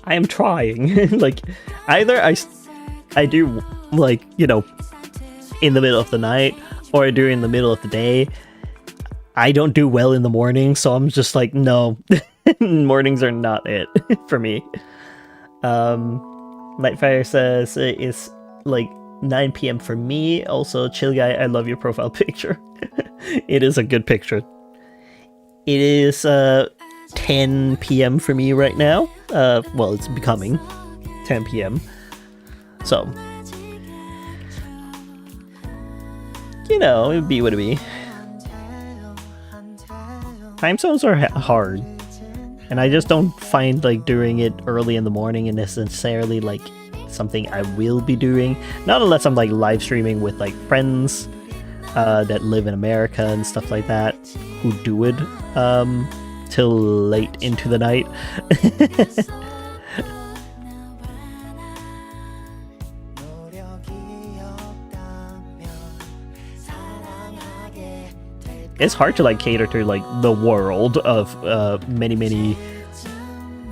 S2: I am trying. Like, either I do, like, you know, in the middle of the night, or I do in the middle of the day. I don't do well in the morning, so I'm just like, no. Mornings are not it for me. Lightfire says it's like 9 p.m. for me. Also, Chill Guy, I love your profile picture. It is a good picture. It is 10 p.m. for me right now. Well, it's becoming 10 p.m. So, you know, it'd be what it be. Time zones are hard. And I just don't find like doing it early in the morning and necessarily like something I will be doing. Not unless I'm like live streaming with like friends that live in America and stuff like that who do it till late into the night. It's hard to like cater to like the world of many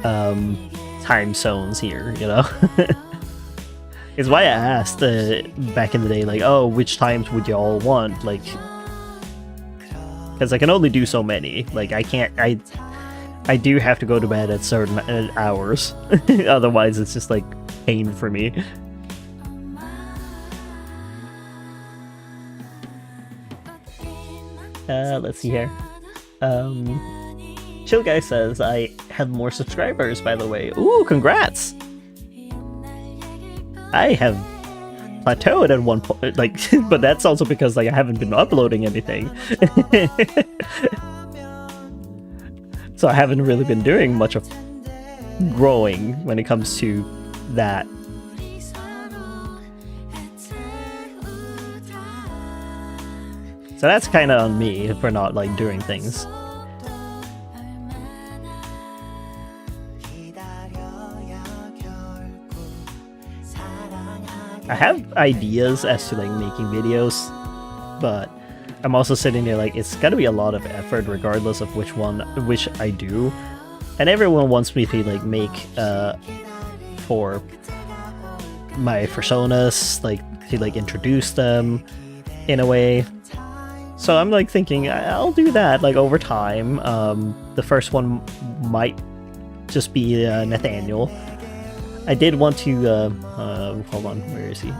S2: time zones here, you know. It's why I asked back in the day, like, oh, which times would y'all want, like, because I can only do so many. Like, I can't. I do have to go to bed at certain hours, otherwise it's just like pain for me. Let's see here. Chill Guy says I have more subscribers, by the way. Ooh, congrats! I have plateaued at one point, like, but that's also because like I haven't been uploading anything. So I haven't really been doing much of growing when it comes to that. So that's kind of on me for not like doing things. I have ideas as to like making videos, but I'm also sitting there like it's gotta be a lot of effort regardless of which I do. And everyone wants me to like make for my fursonas, like to like introduce them in a way. So I'm like thinking I'll do that like over time. The first one might just be Nathaniel. I did want to hold on, where is he?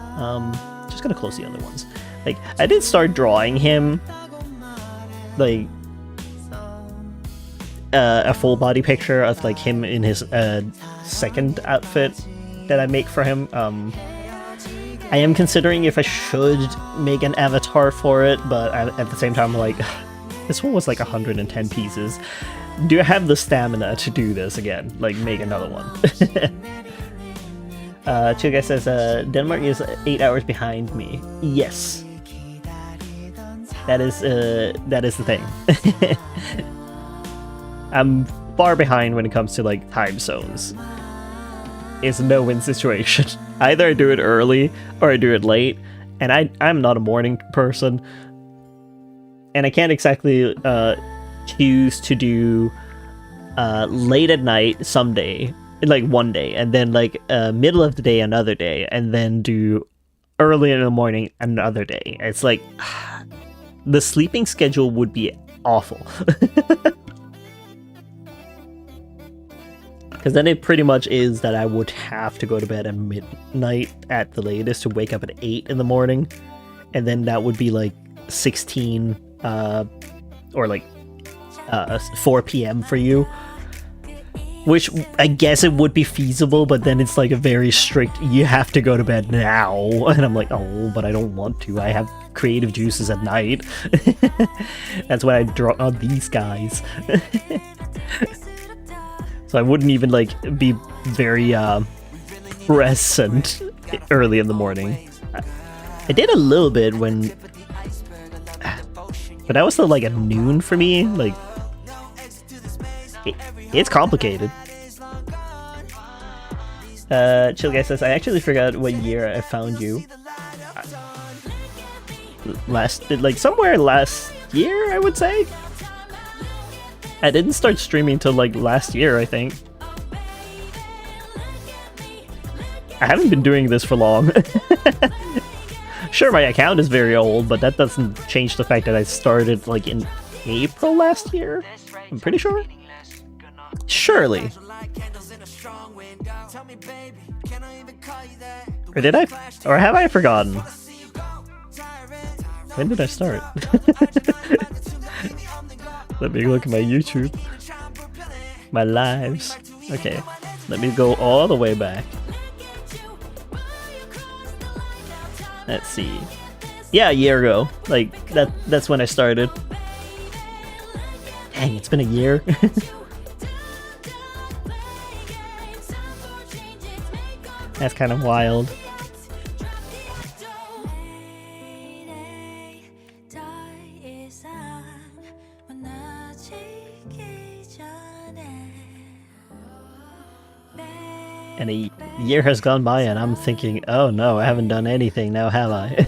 S2: Just gonna close the other ones. Like I did start drawing him like a full body picture of like him in his second outfit that I make for him. I am considering if I should make an avatar for it, but at the same time, I'm like, this one was like 110 pieces. Do I have the stamina to do this again? Like, make another one. Chuga says, Denmark is 8 hours behind me. Yes. That is the thing. I'm far behind when it comes to, like, time zones. It's a no-win situation. Either I do it early or I do it late, and I'm not a morning person, and I can't exactly choose to do late at night someday, like one day, and then like middle of the day another day, and then do early in the morning another day. It's like the sleeping schedule would be awful. Because then it pretty much is that I would have to go to bed at midnight at the latest to wake up at 8 in the morning. And then that would be like 16 or like 4 p.m. for you. Which I guess it would be feasible, but then it's like a very strict, you have to go to bed now. And I'm like, oh, but I don't want to. I have creative juices at night. That's when I draw on these guys. So I wouldn't even like be very present early in the morning. I did a little bit when, but that was still like at noon for me. Like, it's complicated. Chill Guy says, I actually forgot what year I found you. Like somewhere last year, I would say. I didn't start streaming till like last year, I think. I haven't been doing this for long. Sure, my account is very old, but that doesn't change the fact that I started like in April last year. I'm pretty sure. Surely. Or did I? Or have I forgotten? When did I start? Let me look at my YouTube. My lives. Okay. Let me go all the way back. Let's see. Yeah, a year ago. Like, that's when I started. Dang, it's been a year. That's kind of wild. And a year has gone by and I'm thinking, oh no, I haven't done anything now, have I?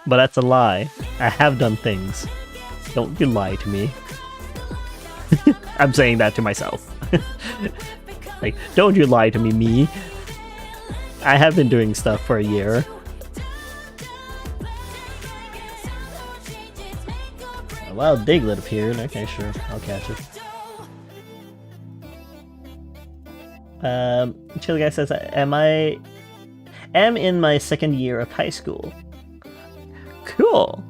S2: But that's a lie. I have done things. Don't you lie to me. I'm saying that to myself. Like, don't you lie to me. I have been doing stuff for a year. A wild Diglett appeared. Okay, sure. I'll catch it. Chili Guy says, am in my second year of high school. Cool.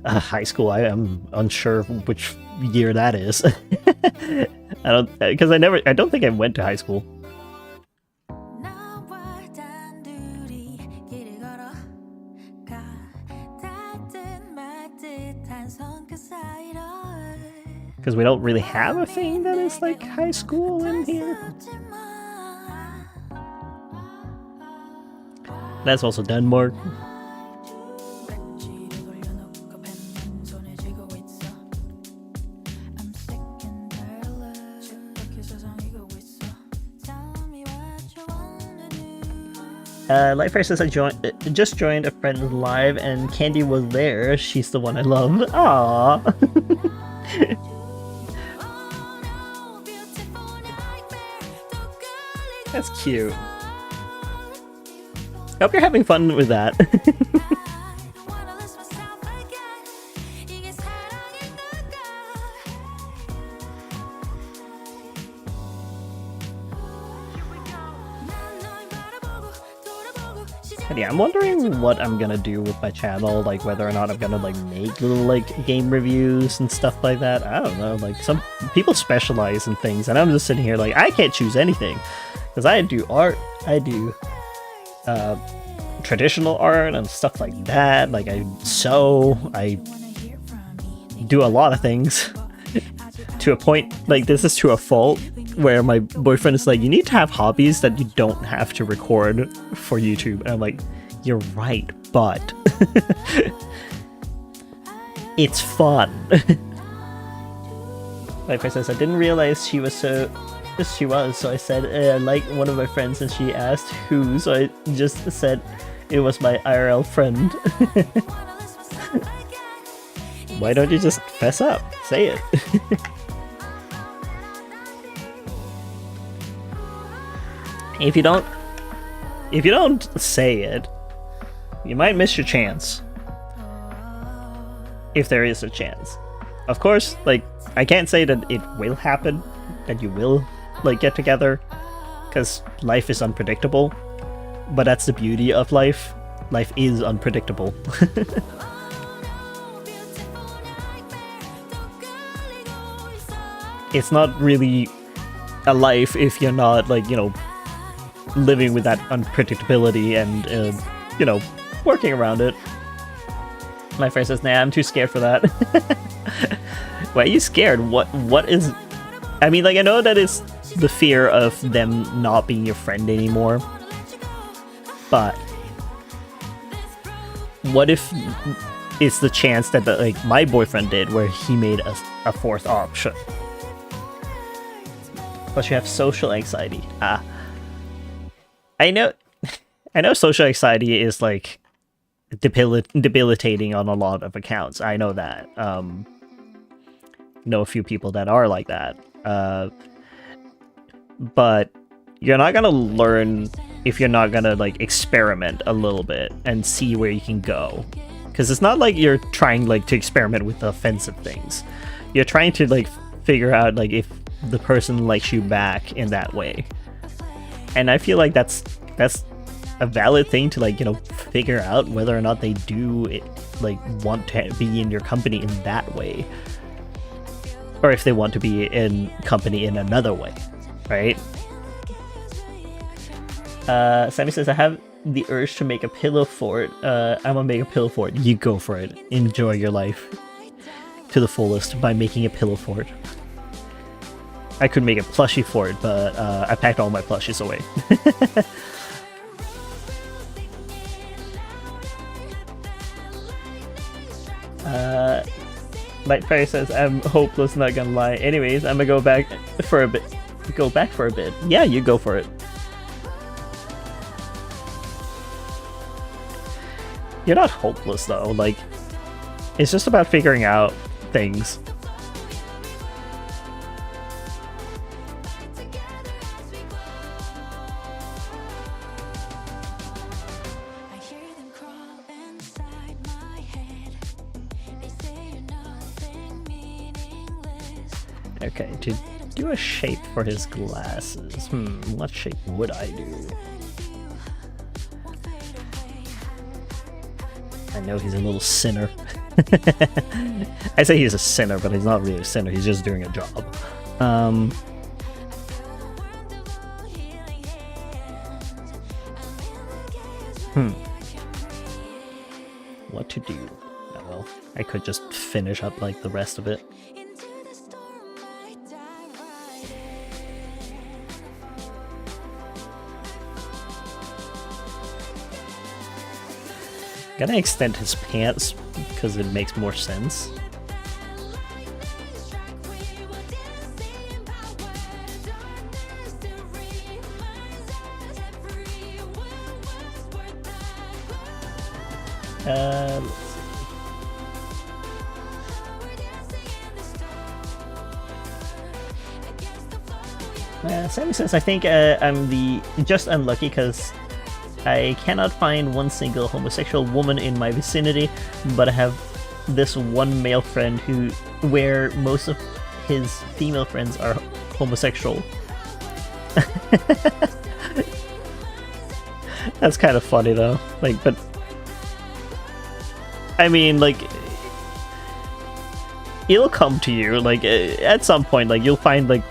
S2: High school, I am unsure which year that is. I don't think I went to high school. Because we don't really have a thing that is like high school in here. That's also Denmark. Lightfire says, I just joined a friend's live and Candy was there. She's the one I love. Aww. That's cute. Hope you're having fun with that. And yeah, I'm wondering what I'm gonna do with my channel, like whether or not I'm gonna like make little like game reviews and stuff like that. I don't know, like some people specialize in things and I'm just sitting here like I can't choose anything. Because I do art, I do traditional art and stuff like that, like I sew, I do a lot of things. To a point, like this is to a fault, where my boyfriend is like, you need to have hobbies that you don't have to record for YouTube. And I'm like, you're right, but it's fun. My friend says, I didn't realize she was so... She was, so I said, I like one of my friends, and she asked who, so I just said it was my IRL friend. Why don't you just fess up? Say it. If you don't say it, you might miss your chance. If there is a chance. Of course, like, I can't say that it will happen, that you will like get together, because life is unpredictable, but that's the beauty of life. Life is unpredictable. it's not really a life if you're not, like, you know, living with that unpredictability and, you know, working around it. My friend says, nah, I'm too scared for that. Why are you scared? What is... I mean, like, I know that it's the fear of them not being your friend anymore, but what if it's the chance that, like, my boyfriend did, where he made a fourth option? Plus you have social anxiety. I know social anxiety is, like, debilitating on a lot of accounts. I know that. Know a few people that are like that. But you're not gonna learn if you're not gonna, like, experiment a little bit and see where you can go. Because it's not like you're trying, like, to experiment with offensive things. You're trying to, like, figure out, like, if the person likes you back in that way. And I feel like that's a valid thing to, like, you know, figure out whether or not they do it, like, want to be in your company in that way, or if they want to be in company in another way, right? Sammy says, I have the urge to make a pillow fort. I'm gonna make a pillow fort. You go for it. Enjoy your life to the fullest by making a pillow fort. I could make a plushie fort, but I packed all my plushies away. Light Fairy says, I'm hopeless, not gonna lie. Anyways, I'm gonna go back for a bit. Go back for a bit. Yeah, you go for it. You're not hopeless, though. Like, it's just about figuring out things. Okay, to do a shape for his glasses. What shape would I do? I know he's a little sinner. I say he's a sinner, but he's not really a sinner. He's just doing a job. What to do? Oh, well, I could just finish up, like, the rest of it. Gotta extend his pants because it makes more sense. Let's see. Sammy says, I think I'm just unlucky because I cannot find one single homosexual woman in my vicinity, but I have this one male friend where most of his female friends are homosexual. That's kind of funny though. Like, but I mean, like, it'll come to you. Like, at some point, like, you'll find, like,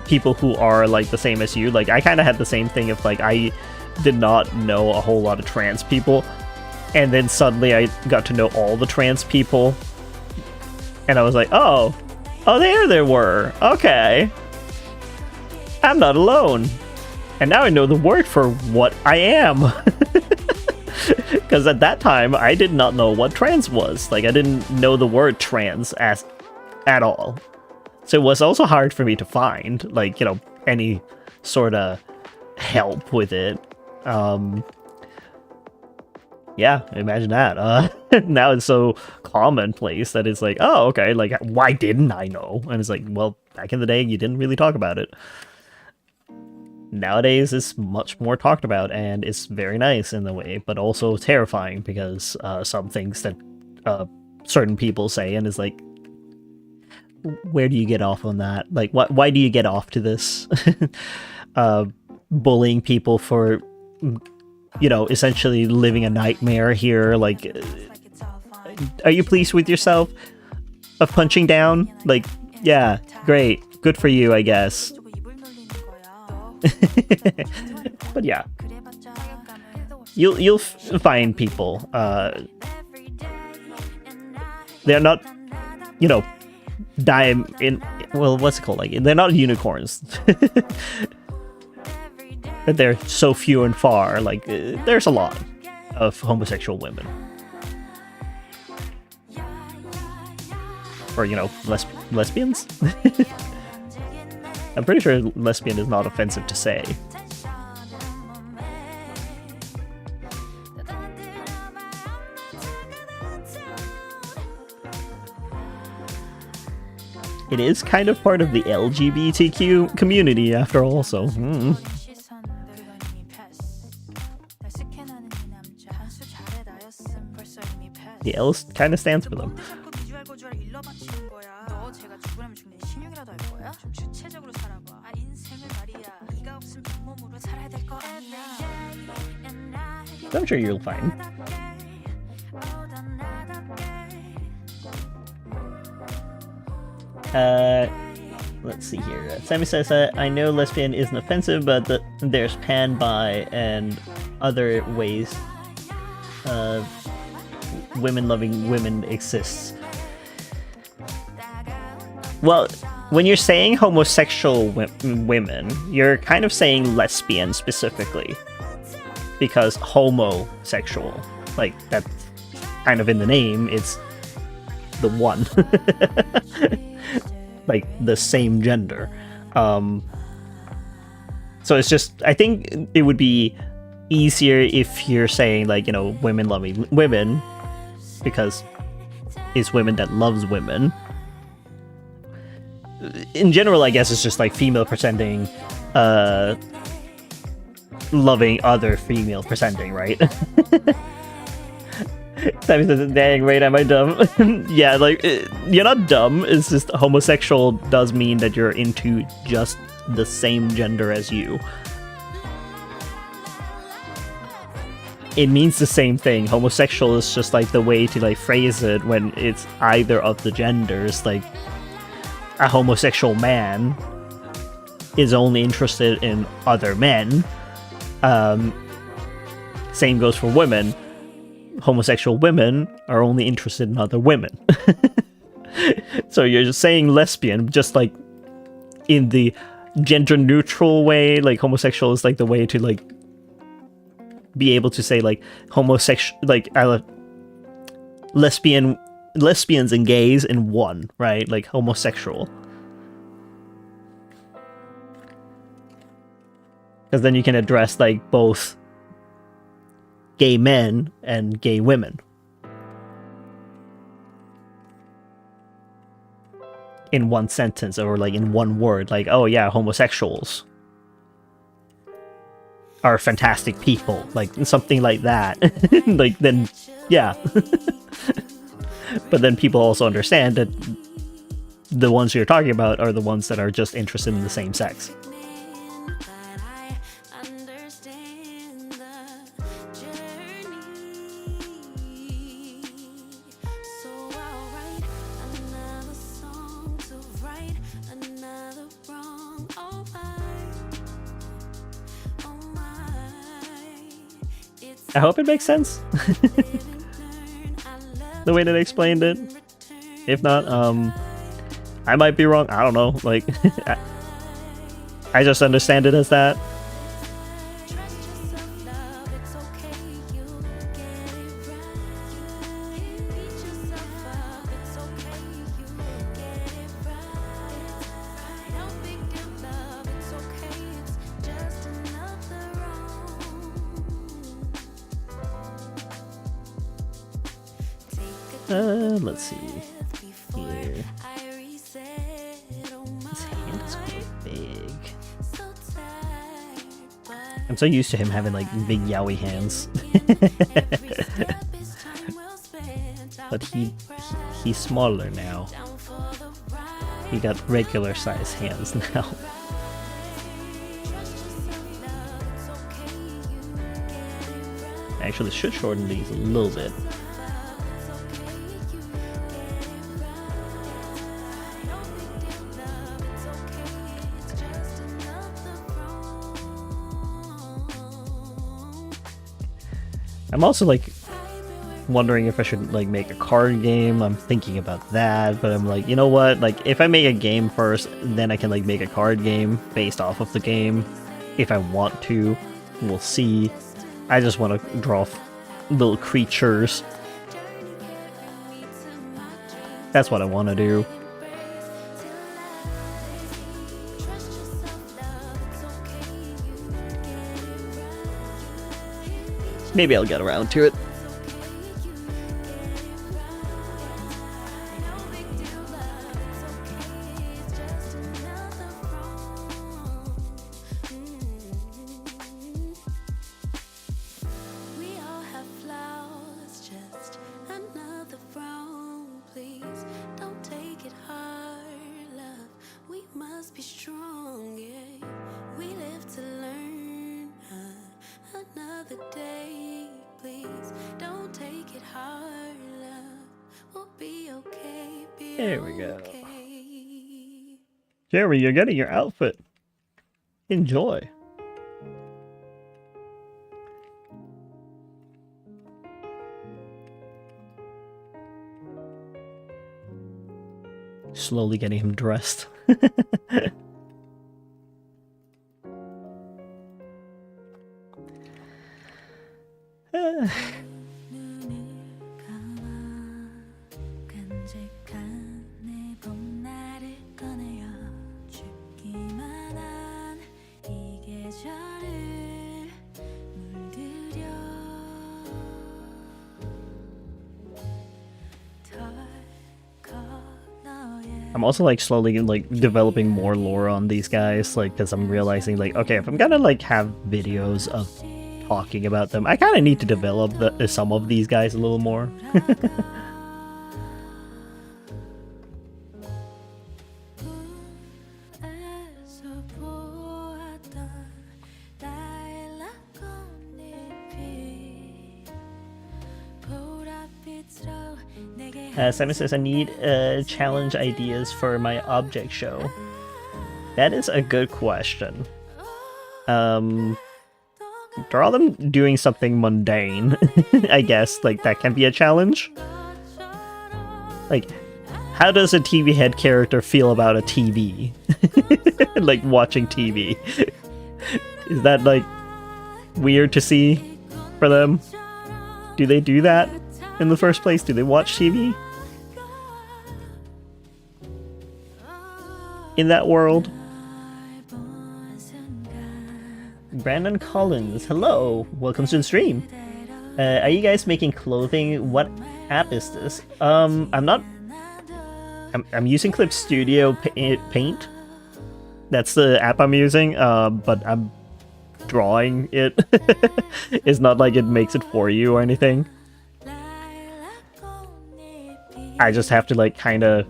S2: people who are, like, the same as you. Like, I kind of had the same thing of, like, I did not know a whole lot of trans people, and then suddenly I got to know all the trans people, and I was like, oh, there were. Okay. I'm not alone. And now I know the word for what I am. Because at that time, I did not know what trans was. Like, I didn't know the word trans at all. So it was also hard for me to find, like, you know, any sort of help with it. Yeah, imagine that. Now it's so commonplace that it's like, oh, okay, like, why didn't I know? And it's like, well, back in the day, you didn't really talk about it. Nowadays, it's much more talked about, and it's very nice in the way, but also terrifying because some things that certain people say, and it's like, where do you get off on that? Like, why do you get off to this? Bullying people for, you know, essentially living a nightmare here. Like, are you pleased with yourself of punching down? Like, Yeah, great. Good for you, I guess. But yeah, you'll find people. They're not, you know, what's it called? Like, they're not unicorns. But they're so few and far. Like, there's a lot of homosexual women, or lesbians. I'm pretty sure lesbian is not offensive to say. It is kind of part of the LGBTQ community after all, so the L kind of stands for them. I'm sure you'll find. Let's see here. Sammy says that I know lesbian isn't offensive, but there's pan, bi, and other ways women loving women exists. Well, when you're saying homosexual women, you're kind of saying lesbian specifically, because homosexual, like, that's kind of in the name. It's the one. Like, the same gender. So it's just, I think it would be easier if you're saying, like, women loving women, because it's women that loves women. In general, I guess it's just like female presenting loving other female presenting, right? Sammy says, dang, wait, am I dumb? Yeah, like, you're not dumb. It's just homosexual does mean that you're into just the same gender as you. It means the same thing. Homosexual is just like the way to, like, phrase it when it's either of the genders. Like, a homosexual man is only interested in other men. Same goes for women. Homosexual women are only interested in other women. So you're just saying lesbian, just like in the gender neutral way. Like, homosexual is like the way to, like, be able to say, like, homosexual, like, lesbians and gays in one, right? Like, homosexual. Because then you can address, like, both gay men and gay women in one sentence, or like in one word. Like, oh yeah, homosexuals are fantastic people, like something like that. Like, then yeah. But then people also understand that the ones you're talking about are the ones that are just interested in the same sex. I hope it makes sense. The way that I explained it. If not, I might be wrong. I don't know. Like, I just understand it as that. Let's see here. His hand is quite big. I'm so used to him having, like, big yaoi hands. But he's smaller now. He got regular size hands now. Actually, should shorten these a little bit. I'm also like wondering if I should like make a card game. I'm thinking about that, but I'm like, you know what? Like if I make a game first, then I can like make a card game based off of the game if I want to. We'll see. I just want to draw little creatures. That's what I want to do. Maybe I'll get around to it. There we go. Jeremy, you're getting your outfit. Enjoy. Slowly getting him dressed. I'm also like slowly like developing more lore on these guys, like because I'm realizing like, okay, if I'm gonna like have videos of talking about them, I kind of need to develop some of these guys a little more. Simon says, I need challenge ideas for my object show. That is a good question. Draw them doing something mundane, I guess. Like, that can be a challenge. Like, how does a TV head character feel about a TV? Like, watching TV. Is that, like, weird to see for them? Do they do that in the first place? Do they watch TV? In that world? Brandon Collins, hello! Welcome to the stream. Are you guys making clothing? What app is this? I'm using Clip Studio Paint. That's the app I'm using, but I'm drawing it. It's not like it makes it for you or anything. I just have to like kind of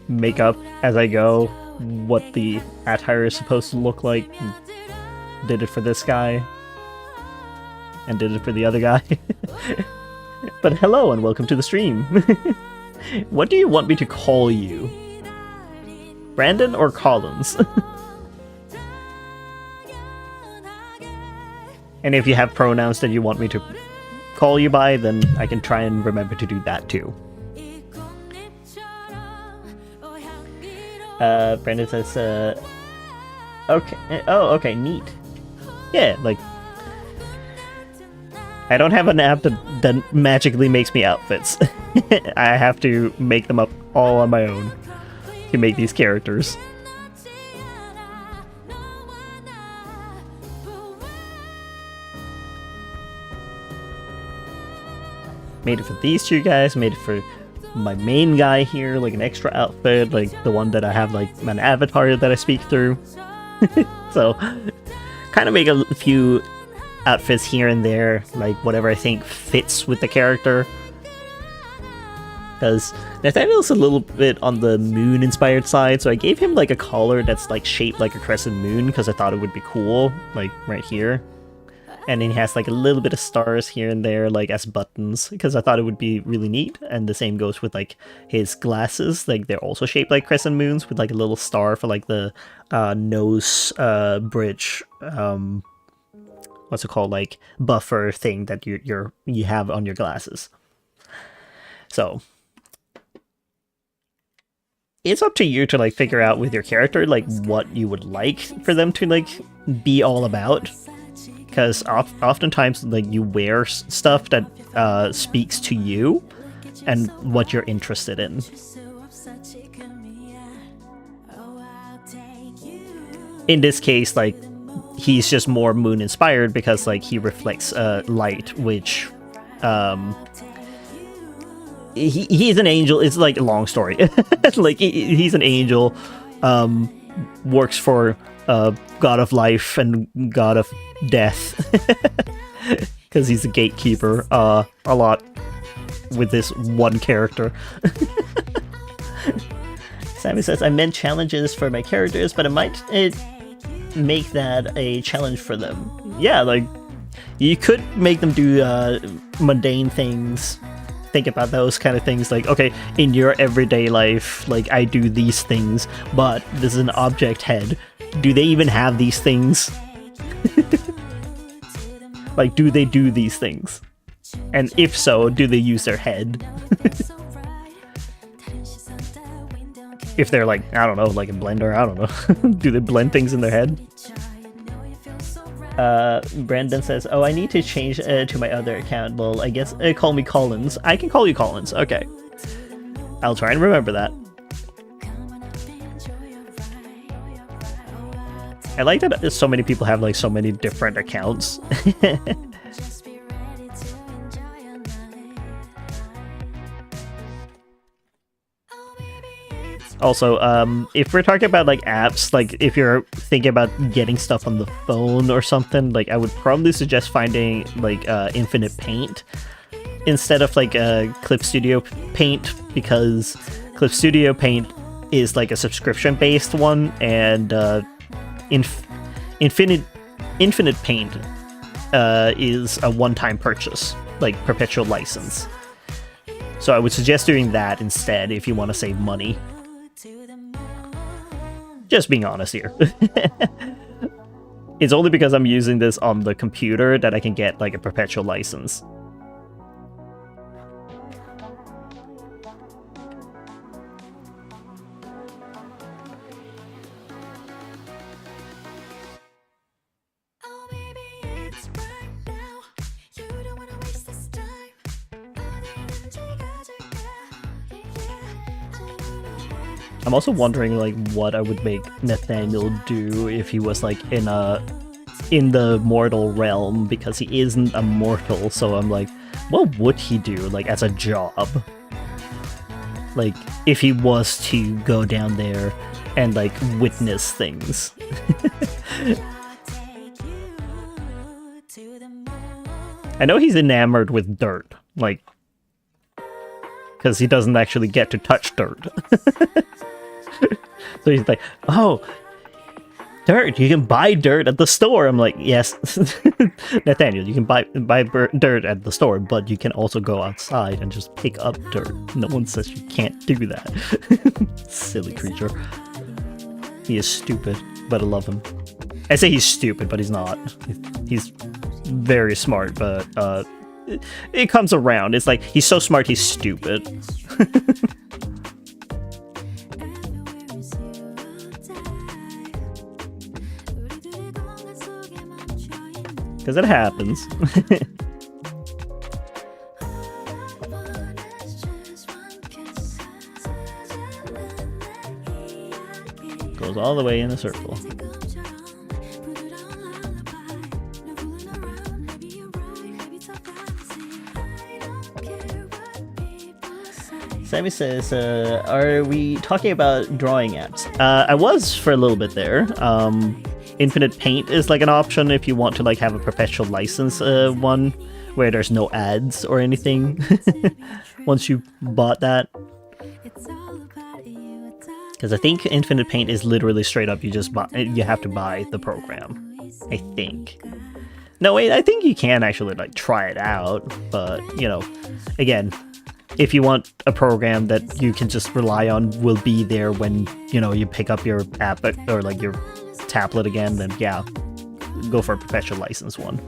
S2: make up as I go what the attire is supposed to look like. Did it for this guy and did it for the other guy. But hello and welcome to the stream. What do you want me to call you? Brandon or Collins? And if you have pronouns that you want me to call you by, then I can try and remember to do that too. Brandon says, okay, oh, okay, neat. Yeah, like, I don't have an app that magically makes me outfits. I have to make them up all on my own to make these characters. Made it for these two guys, made it for my main guy here, like an extra outfit, like the one that I have like an avatar that I speak through. So, kind of make a few outfits here and there, like whatever I think fits with the character. Because Nathaniel's a little bit on the moon-inspired side, so I gave him like a collar that's like shaped like a crescent moon, because I thought it would be cool, like right here. And then he has like a little bit of stars here and there, like as buttons, because I thought it would be really neat. And the same goes with like his glasses, like they're also shaped like crescent moons with like a little star for like the nose bridge what's it called, like buffer thing that you have on your glasses. So it's up to you to like figure out with your character like what you would like for them to like be all about, because oftentimes like you wear stuff that speaks to you and what you're interested in. In this case, like he's just more moon inspired because like he reflects light, which he's an angel. It's like a long story. Like he's an angel, works for god of life and god of death, because he's a gatekeeper a lot with this one character. Sammy says, I meant challenges for my characters, but it might make that a challenge for them. Yeah, like you could make them do mundane things. Think about those kind of things, like, okay, in your everyday life, like I do these things, but this is an object head. Do they even have these things? Like, do they do these things? And if so, do they use their head? If they're like, I don't know, like a blender, I don't know. Do they blend things in their head? Brandon says, oh, I need to change to my other account. Well, I guess call me Collins. I can call you Collins. Okay. I'll try and remember that. I like that so many people have like so many different accounts. Also, if we're talking about like apps, like if you're thinking about getting stuff on the phone or something, like I would probably suggest finding like Infinite Paint instead of like Clip Studio Paint, because Clip Studio Paint is like a subscription based one, and Infinite Paint is a one-time purchase, like perpetual license. So I would suggest doing that instead if you want to save money. Just being honest here. It's only because I'm using this on the computer that I can get like a perpetual license. I'm also wondering like what I would make Nathaniel do if he was like in the mortal realm, because he isn't a mortal. So I'm like, what would he do like as a job? Like if he was to go down there and like witness things. I know he's enamored with dirt, like, because he doesn't actually get to touch dirt. So he's like, oh, dirt, you can buy dirt at the store. I'm like, yes, Nathaniel, you can buy dirt at the store, but you can also go outside and just pick up dirt. No one says you can't do that. Silly creature. He is stupid, but I love him. I say he's stupid, but he's not. He's very smart, but it comes around. It's like, he's so smart, he's stupid. Because it happens. Goes all the way in a circle. Sammy says, are we talking about drawing apps? I was for a little bit there. Infinite Paint is like an option if you want to like have a perpetual license one where there's no ads or anything once you bought that. Because I think Infinite Paint is literally straight up you have to buy the program, I think. No, wait, I think you can actually like try it out, but you know, again, if you want a program that you can just rely on will be there when, you know, you pick up your app or like your tablet again, then yeah, go for a perpetual license one.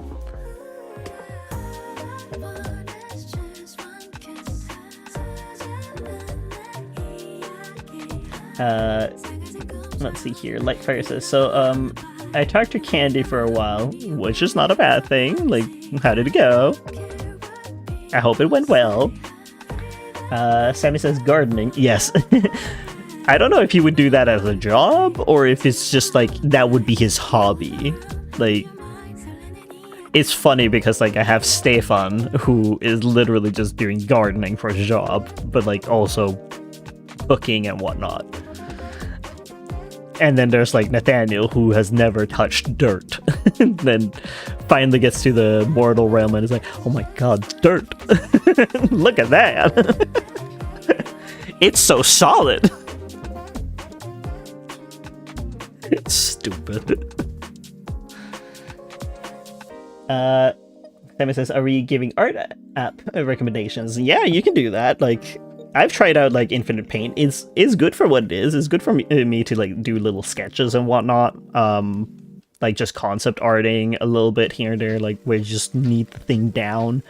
S2: Let's see here. Lightfire says, so, I talked to Candy for a while, which is not a bad thing. Like, how did it go? I hope it went well. Sammy says gardening. Yes. I don't know if he would do that as a job, or if it's just, like, that would be his hobby. Like, it's funny because, like, I have Stefan, who is literally just doing gardening for his job, but, like, also cooking and whatnot. And then there's, like, Nathaniel, who has never touched dirt. Then finally gets to the mortal realm and is like, oh my god, dirt! Look at that! It's so solid! It's stupid. Sammy says, are we giving art app recommendations? Yeah, you can do that. Like, I've tried out, like, Infinite Paint. It's good for what it is. It's good for me to, like, do little sketches and whatnot. Like, just concept arting a little bit here and there, like, where you just need the thing down.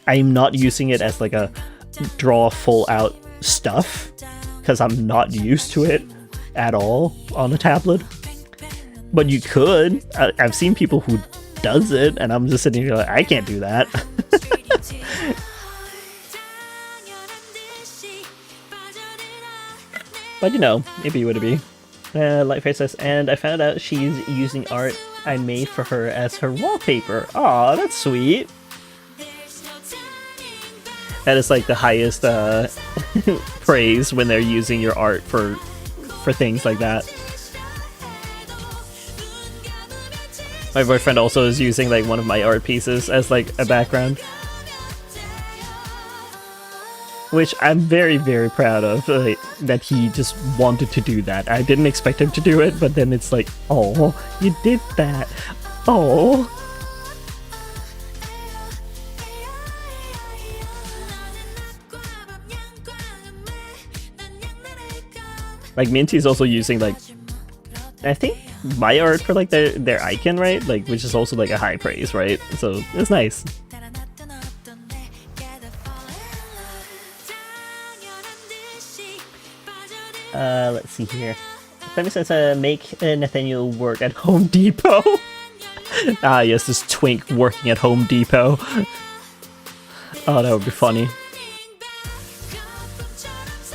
S2: I'm not using it as, like, a draw full out stuff, because I'm not used to it at all on a tablet. But you could. I've seen people who does it, and I'm just sitting here like, I can't do that. But you know, maybe it would be. Lightface says, and I found out she's using art I made for her as her wallpaper. Aw, that's sweet. That is like the highest praise when they're using your art for things like that. My boyfriend also is using like one of my art pieces as like a background, which I'm very, very proud of, that he just wanted to do that. I didn't expect him to do it, but then it's like, oh, you did that. Oh. Like Minty's also using like, I think my art for like their icon, right? Like, which is also like a high praise, right? So it's nice. Let's see here. Femi says, make Nathaniel work at Home Depot. Ah, yes, this twink working at Home Depot. Oh, that would be funny.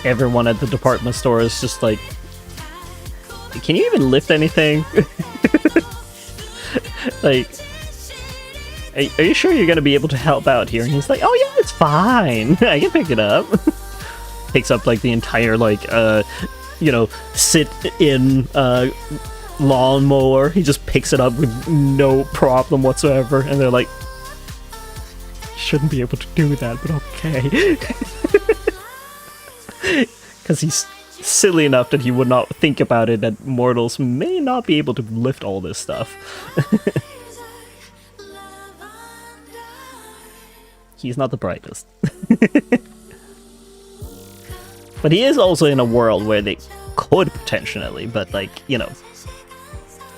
S2: Everyone at the department store is just like, can you even lift anything? Like, are you sure you're gonna be able to help out here? And he's like, oh yeah, it's fine. I can pick it up. Picks up like the entire like you know, sit in lawnmower. He just picks it up with no problem whatsoever, and they're like, shouldn't be able to do that, but okay. Because he's silly enough that he would not think about it, that mortals may not be able to lift all this stuff. He's not the brightest. But he is also in a world where they could potentially, but like, you know,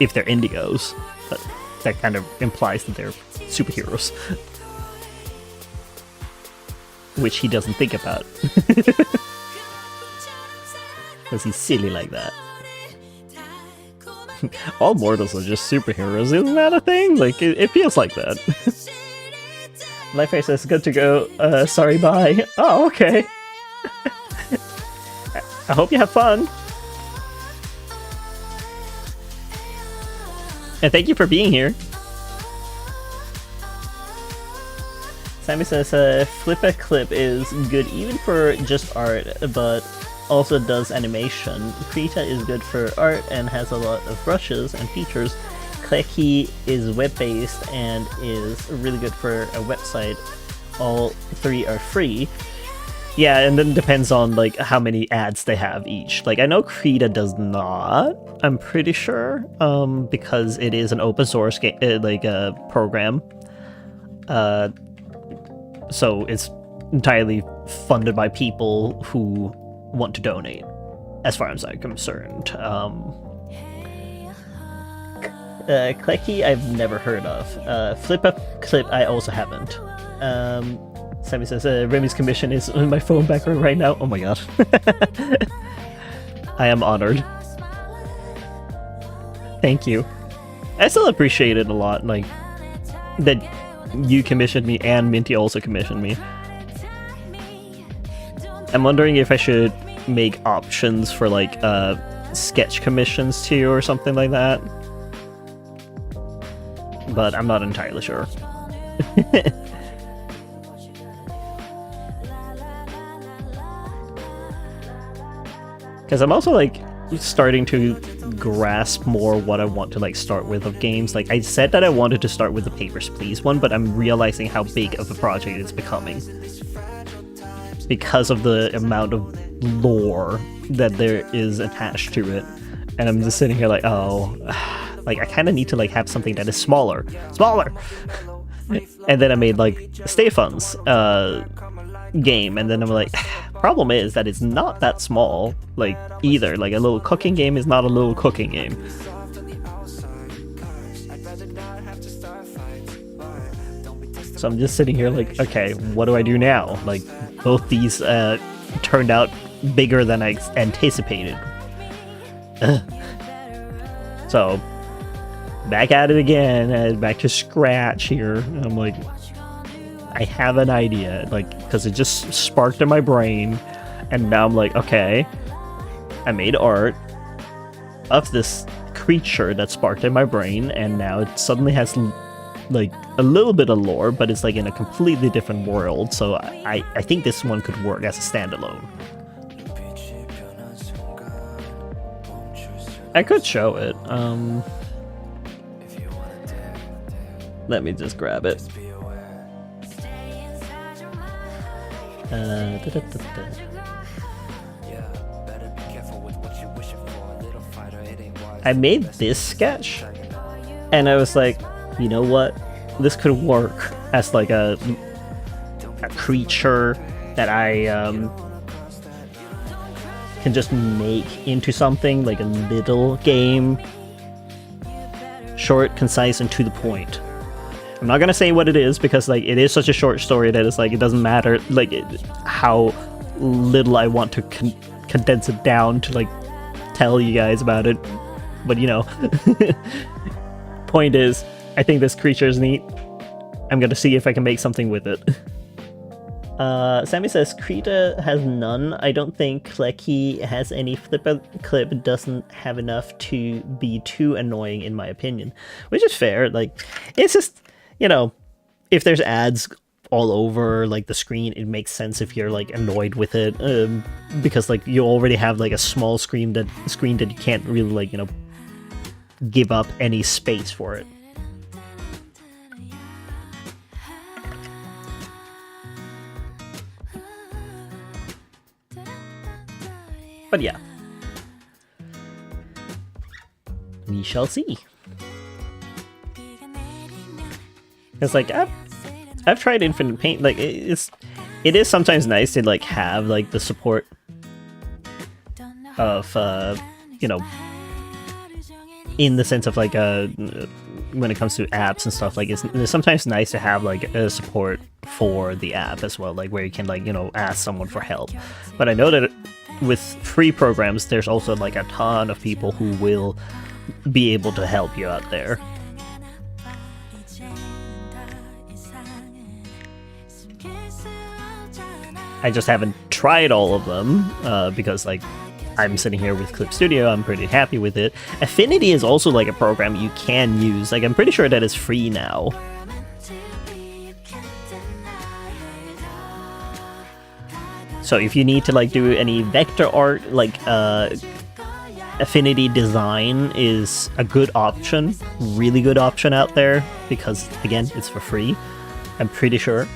S2: if they're indigos, but that kind of implies that they're superheroes. Which he doesn't think about. Because he's silly like that. All mortals are just superheroes, isn't that a thing? Like, it feels like that. Lifeface says, good to go, sorry, bye. Oh, okay. I hope you have fun. And thank you for being here. Sammy says, Flip a Clip is good even for just art, but also does animation. Krita is good for art and has a lot of brushes and features. Kleki is web-based and is really good for a website. All three are free. Yeah, and then depends on like how many ads they have each. Like I know Krita does not, I'm pretty sure, because it is an open source program. So it's entirely funded by people who want to donate, as far as I'm concerned. Kleki I've never heard of. Flip a Clip I also haven't. Sammy says, Remy's commission is on my phone background right now. Oh my god. I am honored. Thank you. I still appreciate it a lot, like, that you commissioned me and Minty also commissioned me. I'm wondering if I should make options for, like, sketch commissions too or something like that. But I'm not entirely sure. Because I'm also, like, starting to grasp more what I want to, like, start with of games. Like, I said that I wanted to start with the Papers, Please one, but I'm realizing how big of a project it's becoming. Because of the amount of lore that there is attached to it. And I'm just sitting here like, oh, like, I kind of need to, like, have something that is smaller. Smaller! And then I made, like, Stefan's game, and then I'm like, problem is that it's not that small, like, either. Like, a little cooking game is not a little cooking game. So I'm just sitting here like, okay, what do I do now? Like, both these turned out bigger than I anticipated. So, back at it again, back to scratch here. I'm like, I have an idea, like, because it just sparked in my brain, and now I'm like, okay, I made art of this creature that sparked in my brain, and now it suddenly has, like, a little bit of lore, but it's, like, in a completely different world, so I think this one could work as a standalone. I could show it. Let me just grab it. I made this sketch, and I was like, you know what? This could work as, like, a creature that I can just make into something, like a little game. Short, concise, and to the point. I'm not gonna say what it is, because, like, it is such a short story that it's like, it doesn't matter, like, how little I want to condense it down to, like, tell you guys about it. But, you know, point is, I think this creature is neat. I'm gonna see if I can make something with it. Sammy says, Krita has none. I don't think Klecky has any. Clip doesn't have enough to be too annoying, in my opinion. Which is fair. Like, it's just, you know, if there's ads all over, like, the screen, it makes sense if you're, like, annoyed with it. Because, like, you already have, like, a small screen that you can't really, like, you know, give up any space for it. But yeah, we shall see. It's like, I've tried Infinite Paint. Like, it is sometimes nice to, like, have, like, the support of you know, in the sense of, like, when it comes to apps and stuff, like, it's sometimes nice to have, like, a support for the app as well, like, where you can, like, you know, ask someone for help. But I know that with free programs, there's also, like, a ton of people who will be able to help you out there. I just haven't tried all of them, because, like, I'm sitting here with Clip Studio, I'm pretty happy with it. Affinity is also, like, a program you can use. Like, I'm pretty sure that is free now. So if you need to, like, do any vector art, like, Affinity Design is a good option, really good option out there, because, again, it's for free, I'm pretty sure.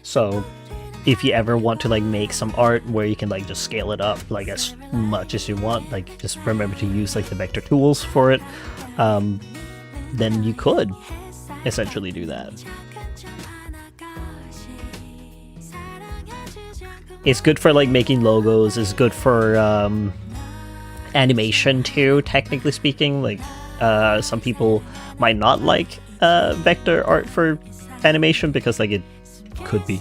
S2: So if you ever want to, like, make some art where you can, like, just scale it up, like, as much as you want, like, just remember to use, like, the vector tools for it, then you could essentially do that. It's good for, like, making logos, it's good for animation too, technically speaking. Like, some people might not like vector art for animation because, like, it could be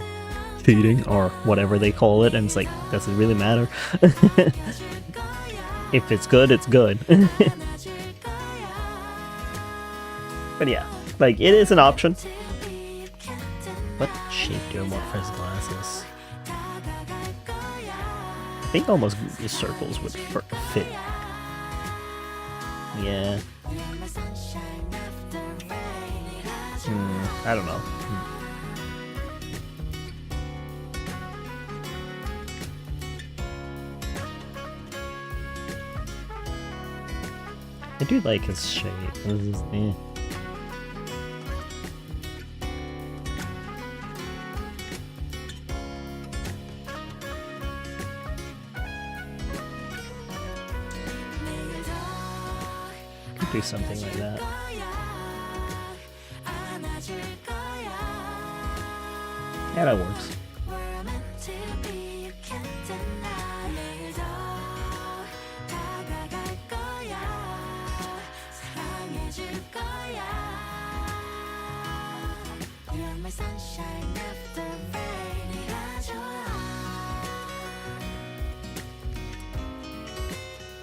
S2: levitating or whatever they call it, and it's like, does it really matter? If it's good, it's good. But yeah, like, it is an option. What shape do I want for his glasses? I think almost circles would fit. Yeah. I don't know. I do like his shape. This is, eh. Could do something like that. Yeah, that works.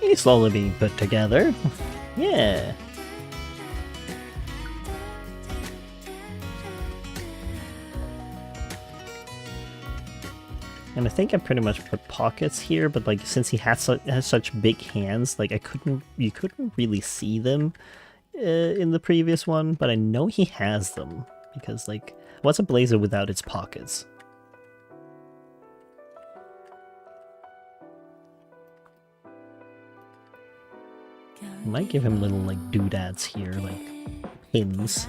S2: He's slowly being put together. Yeah. And I think I pretty much put pockets here, but like since he has such big hands, like you couldn't really see them in the previous one, but I know he has them because like what's a blazer without its pockets? I might give him little like doodads here, like pins.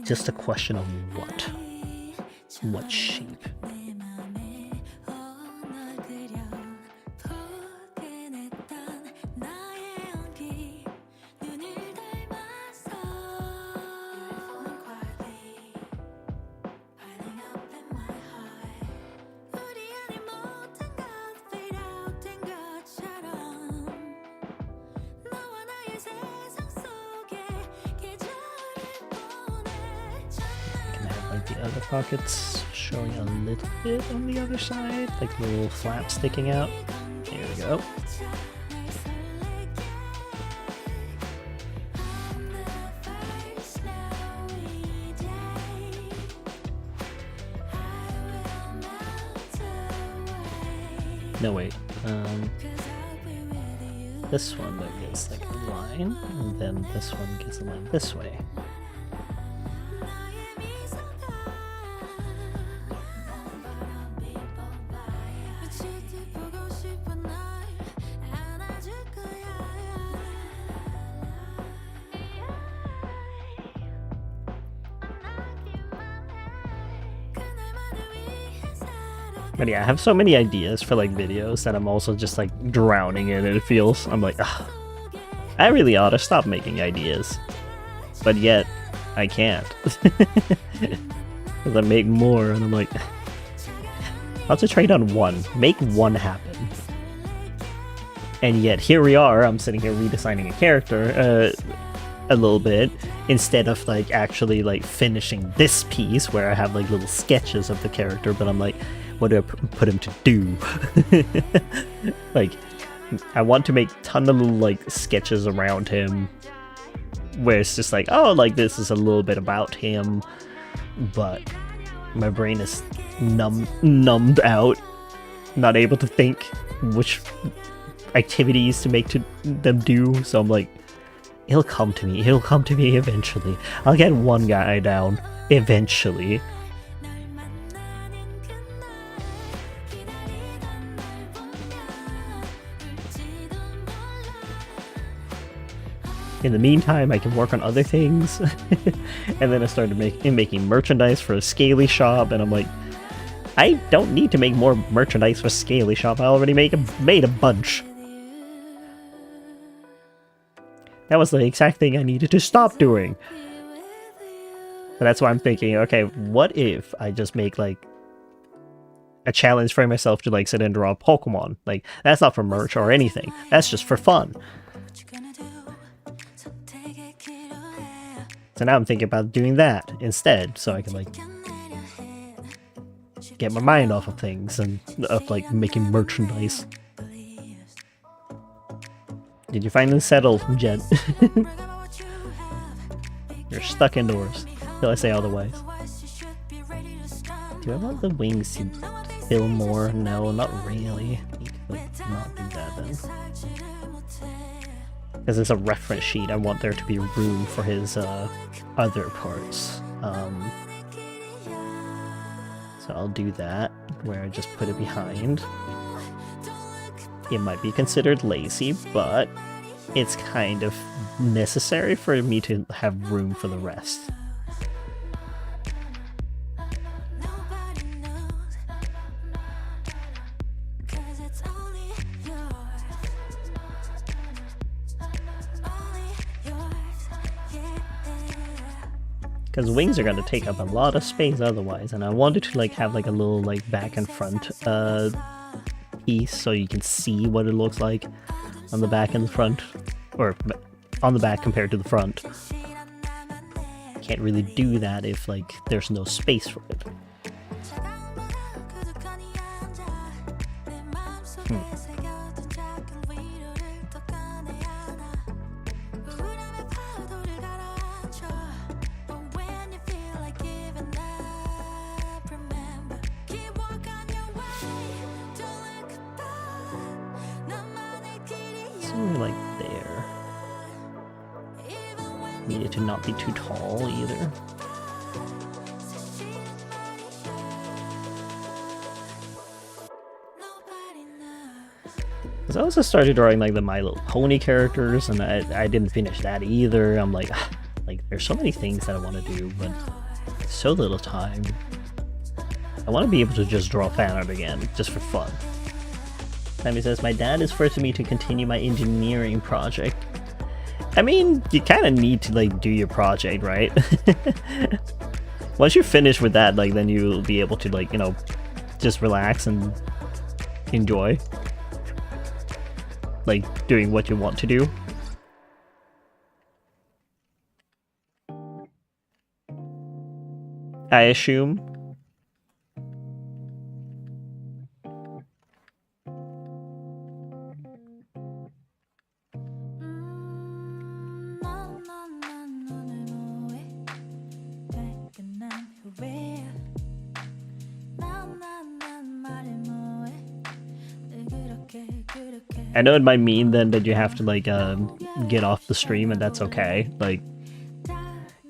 S2: Just a question of what shape. The other pockets showing a little bit on the other side, like little flaps sticking out. There we go. No, wait. This one that gets like a line, and then this one gets a line this way. But yeah, I have so many ideas for like videos that I'm also just like drowning in it, it feels. I'm like, ugh, I really ought to stop making ideas. But yet, I can't. Because I make more and I'm like, I'll have to trade on one. Make one happen. And yet, here we are, I'm sitting here redesigning a character a little bit, instead of like actually like finishing this piece where I have like little sketches of the character, but I'm like, what do I put him to do? Like, I want to make a ton of little like sketches around him where it's just like, oh, like this is a little bit about him, but my brain is numbed out, not able to think which activities to make them do. So I'm like, it'll come to me eventually. I'll get one guy down eventually. In the meantime, I can work on other things. And then I started making merchandise for a Scaly shop, and I'm like, I don't need to make more merchandise for Scaly shop. I already made a bunch. That was the exact thing I needed to stop doing. And that's why I'm thinking, okay, what if I just make like a challenge for myself to like sit and draw a Pokemon? Like, that's not for merch or anything. That's just for fun. So now I'm thinking about doing that instead, so I can like get my mind off of things and of like making merchandise. Did you finally settle, Jen? You're stuck indoors, till I say otherwise. Do I want the wings to fill more? No, not really. Need to like, not do that then. Because it's a reference sheet, I want there to be room for his other parts. So I'll do that, where I just put it behind. It might be considered lazy, but it's kind of necessary for me to have room for the rest. Because wings are going to take up a lot of space otherwise, and I wanted to like have like a little like back and front piece so you can see what it looks like on the back and the front, or on the back compared to the front. Can't really do that if like there's no space for it. Like there. Need it to not be too tall either. Because I also started drawing like the My Little Pony characters, and I didn't finish that either. I'm like there's so many things that I want to do, but so little time. I want to be able to just draw fan art again, just for fun. Sammy says, my dad is forcing me to continue my engineering project. I mean, you kind of need to like do your project, right? Once you're finished with that, like then you'll be able to like, you know, just relax and enjoy like doing what you want to do. I assume. I know it might mean then that you have to like get off the stream, and that's okay. Like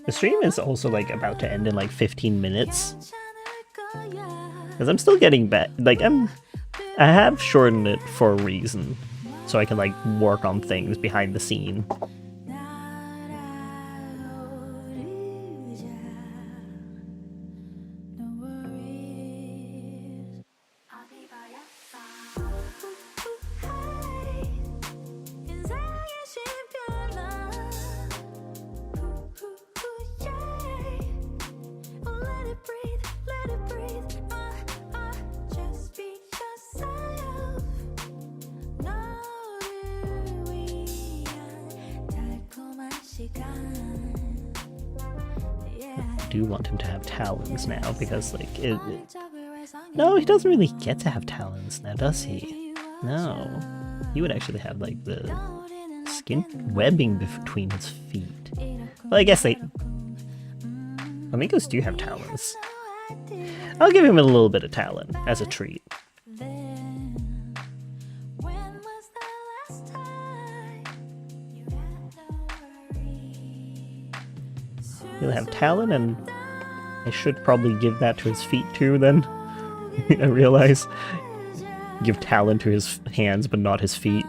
S2: the stream is also like about to end in like 15 minutes. Because I'm still getting back, like I have shortened it for a reason, so I can like work on things behind the scene. Do want him to have talons now, because like no, he doesn't really get to have talons now, does he? No, he would actually have like the skin webbing between his feet. Well, I guess flamingos do have talons. I'll give him a little bit of talon as a treat. He'll have talon, and I should probably give that to his feet too then. I realize. Give talon to his hands, but not his feet.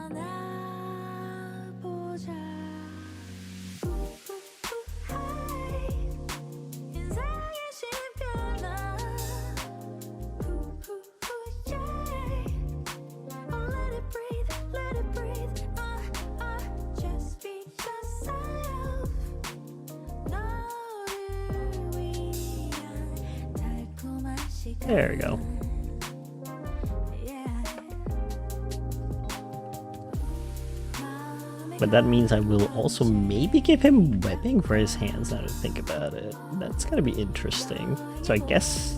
S2: There we go. But that means I will also maybe give him webbing for his hands now to think about it. That's gonna be interesting. So I guess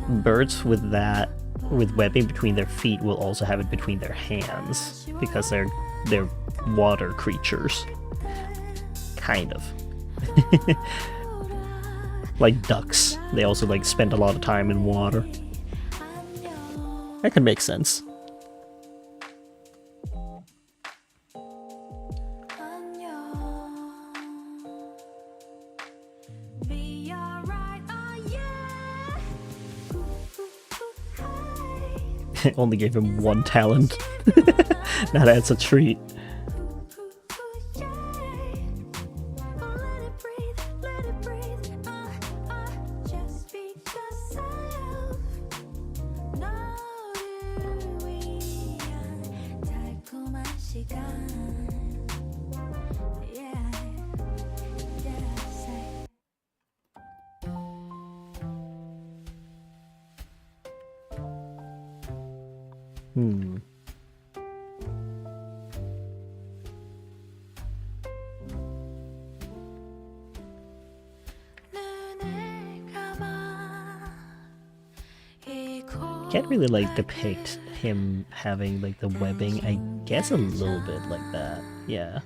S2: birds with webbing between their feet will also have it between their hands because they're water creatures. Kind of. Like ducks. They also like spend a lot of time in water. That could make sense.
S1: Be alright, oh yeah.
S2: Only gave him one talent. Now that's a treat.
S1: Let it breathe, just be yourself. 너를 위한 달콤한 시간. Yeah, yeah, say. 눈을 감아
S2: Can't really like depict him having like the webbing. I guess a little bit like that. Yeah.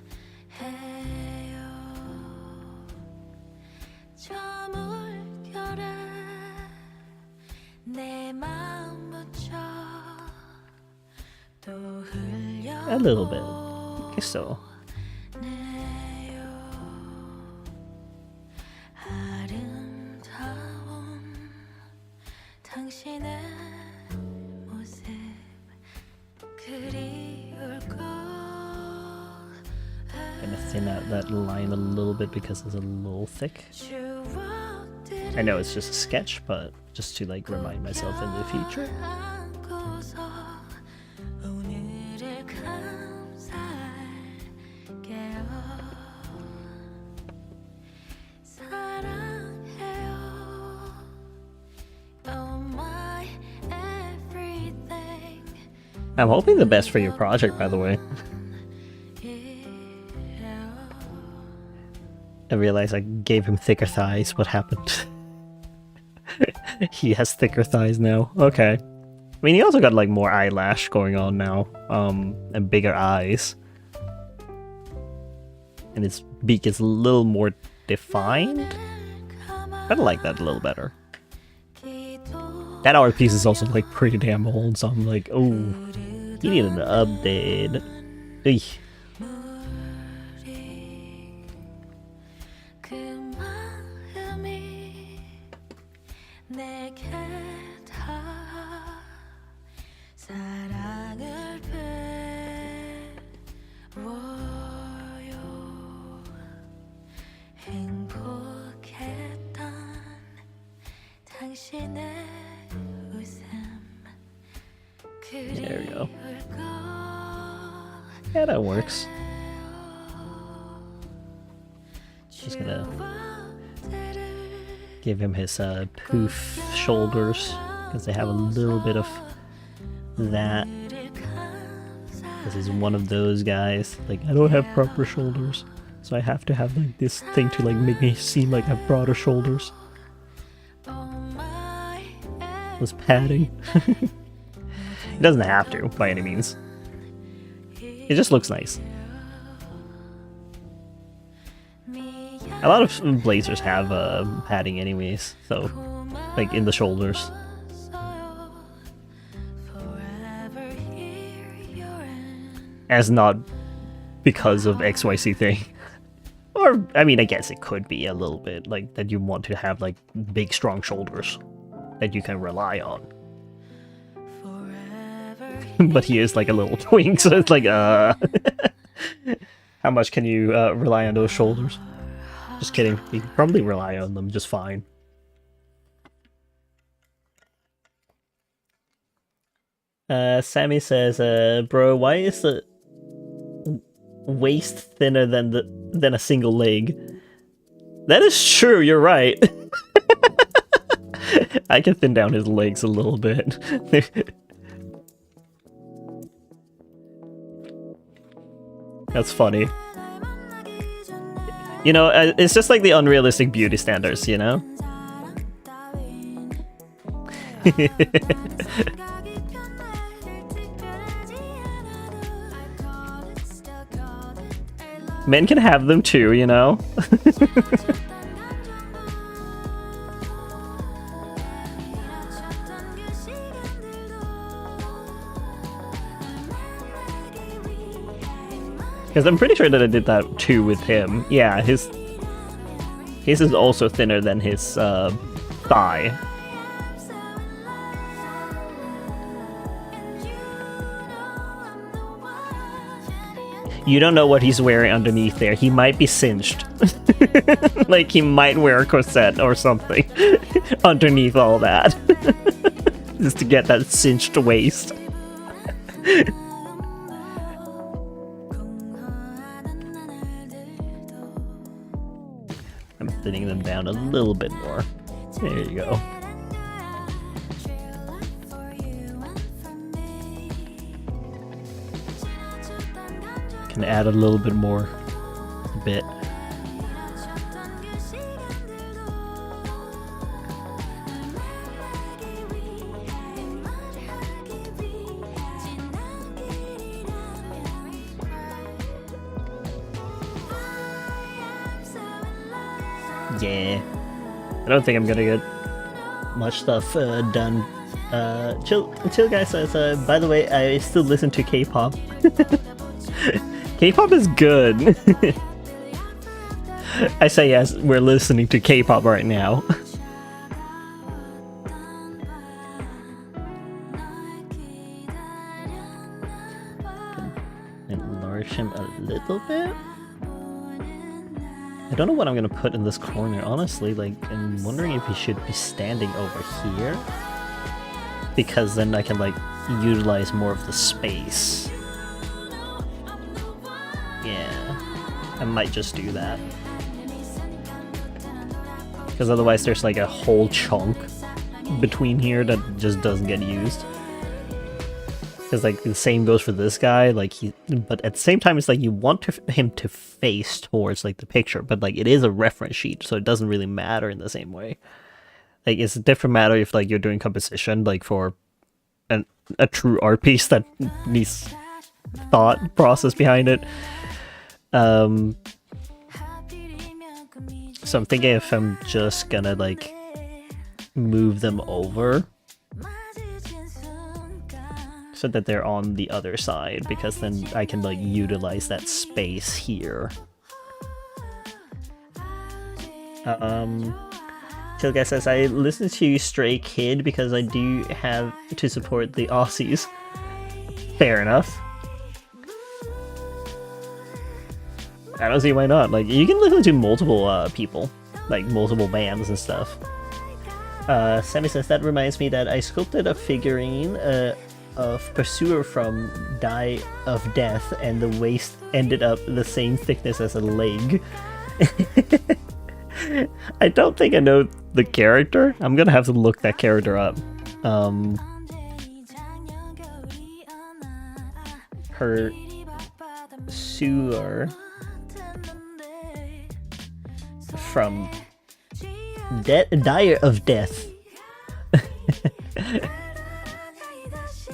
S1: 저 물결에 내 마음 묻혀 또 흘려
S2: A little bit. I guess so.
S1: 아름다운 당신의 모습 그리울 것
S2: Gonna thin out that line a little bit because it's a little thick.
S1: 추억들을
S2: I know it's just a sketch, but just to like remind myself in the future.
S1: 안고서 오늘을 감사할게요. 사랑해요. Oh my everything.
S2: I'm hoping the best for your project, by the way. I realized I gave him thicker thighs. What happened? He has thicker thighs now. Okay. I mean, he also got like more eyelash going on now. And bigger eyes. And his beak is a little more defined. I like that a little better. That art piece is also like pretty damn old, so I'm like, oh, he needed an update. Eesh.
S1: 그 마음이 내게 다 사랑을 배워요. 행복했던 당신의 웃음
S2: There we go.
S1: 그리울 것
S2: Yeah, that works. Just gonna give him his poof shoulders because they have a little bit of that. Because he's one of those guys. Like, I don't have proper shoulders, so I have to have like this thing to like make me seem like I have broader shoulders. Was padding. It doesn't have to by any means. It just looks nice. A lot of blazers have padding anyways, so like in the shoulders. As not because of XYZ thing. Or, I mean, I guess it could be a little bit, like, that you want to have, like, big, strong shoulders that you can rely on. But he is, like, a little twink, so it's like, how much can you rely on those shoulders? Just kidding. You can probably rely on them just fine. Sammy says, bro, why is the waist thinner than a single leg? That is true, you're right. I can thin down his legs a little bit. That's funny. You know, it's just like the unrealistic beauty standards, you know? Men can have them too, you know? Because I'm pretty sure that I did that too with him. Yeah, his is also thinner than his thigh. You don't know what he's wearing underneath there. He might be cinched. Like he might wear a corset or something underneath all that. Just to get that cinched waist. I'm thinning them down a little bit more. There you go. Can add a little bit more. A bit. Yeah. I don't think I'm gonna get much stuff done. Chill guy says, by the way, I still listen to K-pop. K-pop is good. I say yes, we're listening to K-pop right now. Enlarge him a little bit. I don't know what I'm gonna put in this corner, honestly. Like, I'm wondering if he should be standing over here, because then I can like utilize more of the space. Yeah, I might just do that, because otherwise there's like a whole chunk between here that just doesn't get used. Because like the same goes for this guy, like but at the same time it's like you want him to face towards like the picture, but like it is a reference sheet, so it doesn't really matter in the same way. Like it's a different matter if like you're doing composition, like for a true art piece that needs thought process behind it. So I'm thinking if I'm just gonna like move them over so that they're on the other side, because then I can like utilize that space here. Till guy says, I listen to Stray Kid because I do have to support the Aussies. Fair enough. I don't see why not. Like, you can listen to multiple people, like multiple bands and stuff. Sammy says, that reminds me that I sculpted a figurine of Pursuer from Die of Death, and the waist ended up the same thickness as a leg. I don't think I know the character. I'm gonna have to look that character up. Pursuer from Die of Death.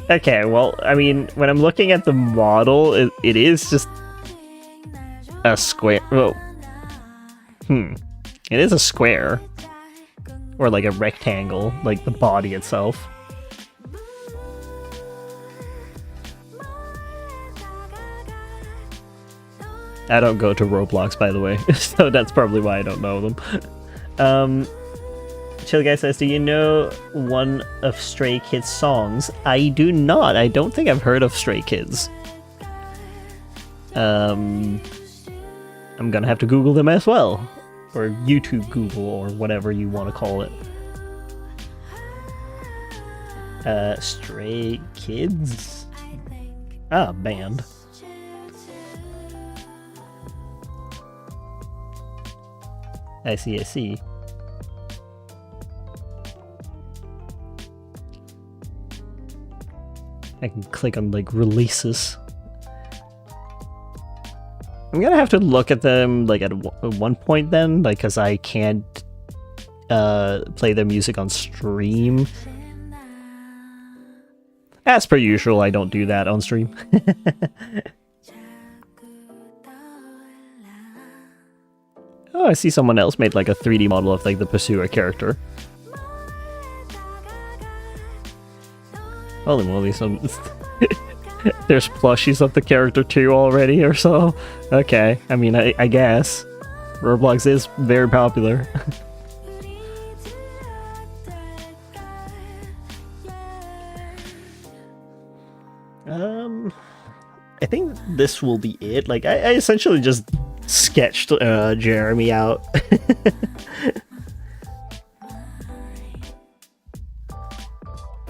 S2: Okay, well, I mean, when I'm looking at the model, it is just a square. Oh. It is a square. Or like a rectangle, like the body itself. I don't go to Roblox, by the way, so that's probably why I don't know them. Chill Guy says, do you know one of Stray Kids' songs? I do not. I don't think I've heard of Stray Kids. I'm gonna have to Google them as well. Or YouTube Google, or whatever you want to call it. Stray Kids? Ah, band. I see, I see. I can click on like releases. I'm gonna have to look at them like at one point then, like, because I can't play their music on stream As per usual, I don't do that on stream. Oh, I see someone else made like a 3D model of like the Pursuer character. Holy moly, some there's plushies of the character too already or so. Okay, I mean, I guess. Roblox is very popular. I think this will be it. Like, I essentially just sketched Jeremy out.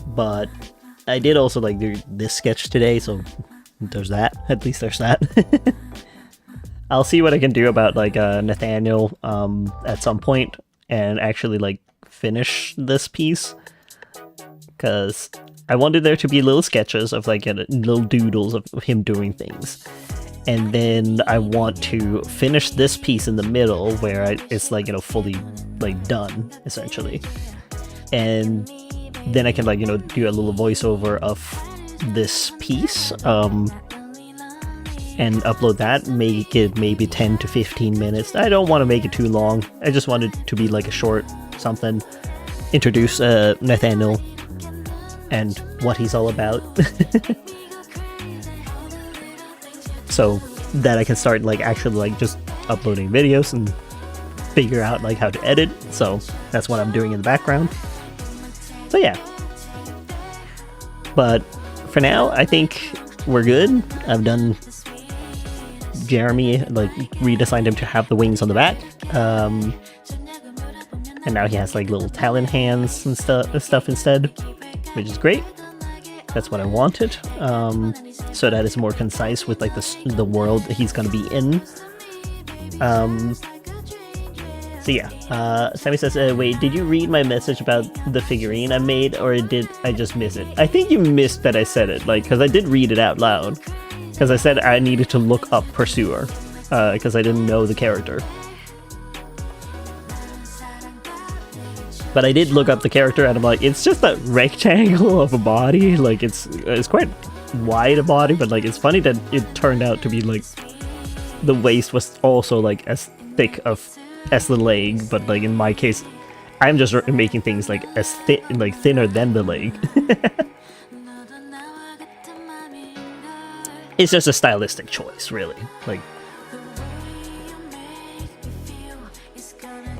S2: But I did also like do this sketch today, so there's that. At least there's that. I'll see what I can do about like Nathaniel at some point and actually like finish this piece, because I wanted there to be little sketches of like little doodles of him doing things, and then I want to finish this piece in the middle where it's like, you know, fully like done essentially, and then I can like, you know, do a little voiceover of this piece and upload that, make it maybe 10 to 15 minutes. I don't want to make it too long. I just want it to be like a short something. Introduce Nathaniel and what he's all about. So that I can start like actually like just uploading videos and figure out like how to edit. So that's what I'm doing in the background. So yeah. But for now, I think we're good. I've done Jeremy, like redesigned him to have the wings on the back. And now he has like little talon hands and stuff instead, which is great. That's what I wanted. So that is more concise with like the world that he's gonna be in. So yeah, Sammy says, wait, did you read my message about the figurine I made, or did I just miss it? I think you missed that I said it, like, because I did read it out loud. Because I said I needed to look up Pursuer, because I didn't know the character. But I did look up the character, and I'm like, it's just a rectangle of a body. Like, it's quite wide a body, but like, it's funny that it turned out to be like, the waist was also like as thick as the leg, but like in my case, I'm just making things like as like thinner than the leg. It's just a stylistic choice, really. Like,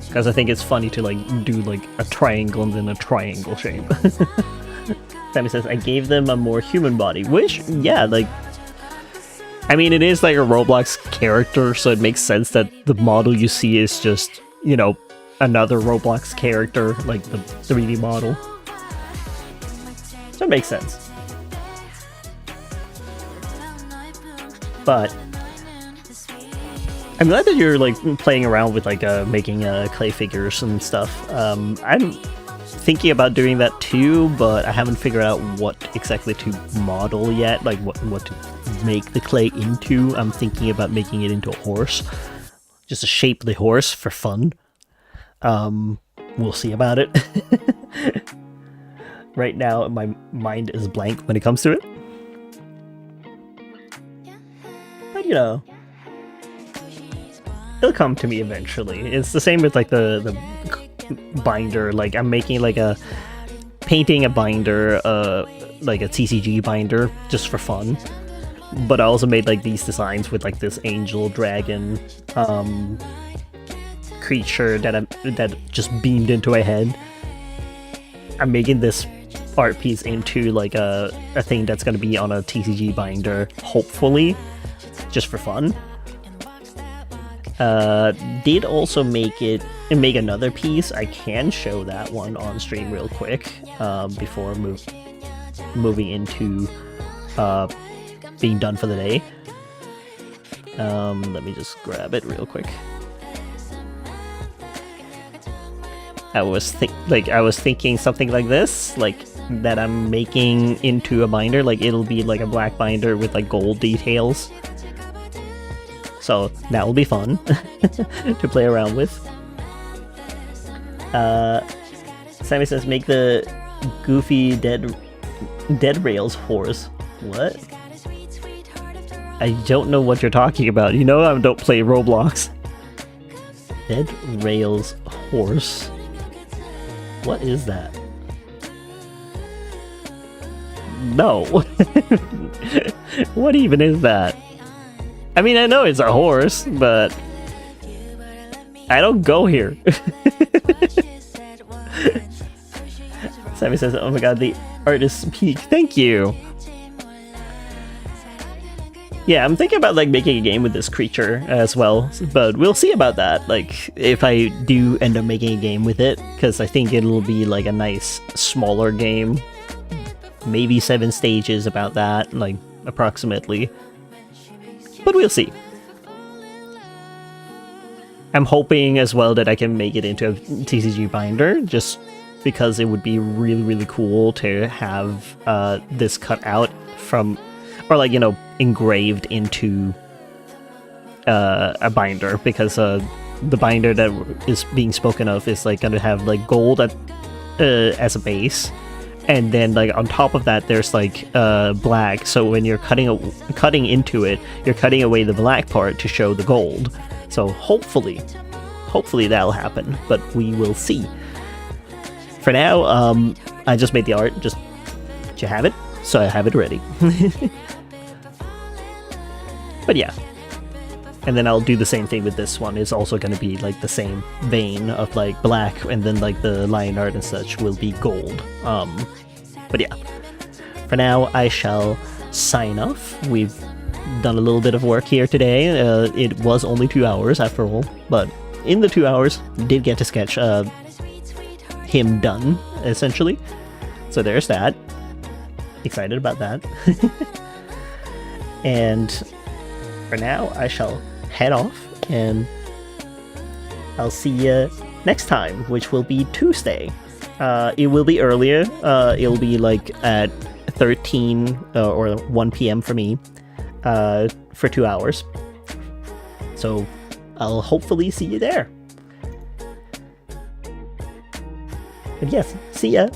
S2: because I think it's funny to like do like a triangle and then a triangle shape. Sammy says, I gave them a more human body, which, yeah, like, I mean, it is like a Roblox character, so it makes sense that the model you see is just, you know, another Roblox character, like the 3D model. So it makes sense. But I'm glad that you're like playing around with like making clay figures and stuff. I'm thinking about doing that too, but I haven't figured out what exactly to model yet, like what to make the clay into. I'm thinking about making it into a horse, just a shapely horse for fun. We'll see about it. Right now my mind is blank when it comes to it, but you know, it'll come to me eventually. It's the same with like the binder. Like, I'm making like painting a binder, like a TCG binder, just for fun. But I also made like these designs with like this angel dragon creature that just beamed into my head. I'm making this art piece into like a thing that's gonna be on a TCG binder, hopefully, just for fun. Did also make another piece. I can show that one on stream real quick before moving into being done for the day. Let me just grab it real quick. I was thinking something like this, like that I'm making into a binder. Like, it'll be like a black binder with like gold details. So that will be fun to play around with. Sammy says, make the goofy dead Dead Rails horse. What? I don't know what you're talking about. You know I don't play Roblox. Dead Rails horse. What is that? No. What even is that? I mean, I know it's a horse, but I don't go here. Sammy says, oh my god, the artist's peak. Thank you. Yeah, I'm thinking about like making a game with this creature as well, but we'll see about that. Like, if I do end up making a game with it, because I think it'll be like a nice smaller game. Maybe 7 stages, about that, like approximately. But we'll see. I'm hoping as well that I can make it into a TCG binder, just because it would be really, really cool to have this cut out from, or like, you know, engraved into a binder, because the binder that is being spoken of is like gonna have like gold as a base, and then like on top of that there's like black, so when you're cutting into it, you're cutting away the black part to show the gold. So hopefully that'll happen, but we will see. For now, I just made the art just to have it, so I have it ready. But yeah, and then I'll do the same thing with this one. It's also going to be like the same vein of like black, and then like the line art and such will be gold. But yeah, for now I shall sign off. We've done a little bit of work here today. It was only 2 hours after all, but in the 2 hours we did get to sketch him done, essentially. So there's that. Excited about that. And for now, I shall head off, and I'll see you next time, which will be Tuesday. It will be earlier. It'll be like at 13 or 1 p.m. for me, for 2 hours. So I'll hopefully see you there. And yes, see ya.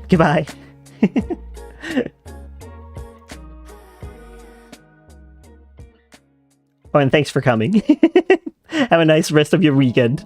S2: Goodbye. Oh, and thanks for coming. Have a nice rest of your weekend.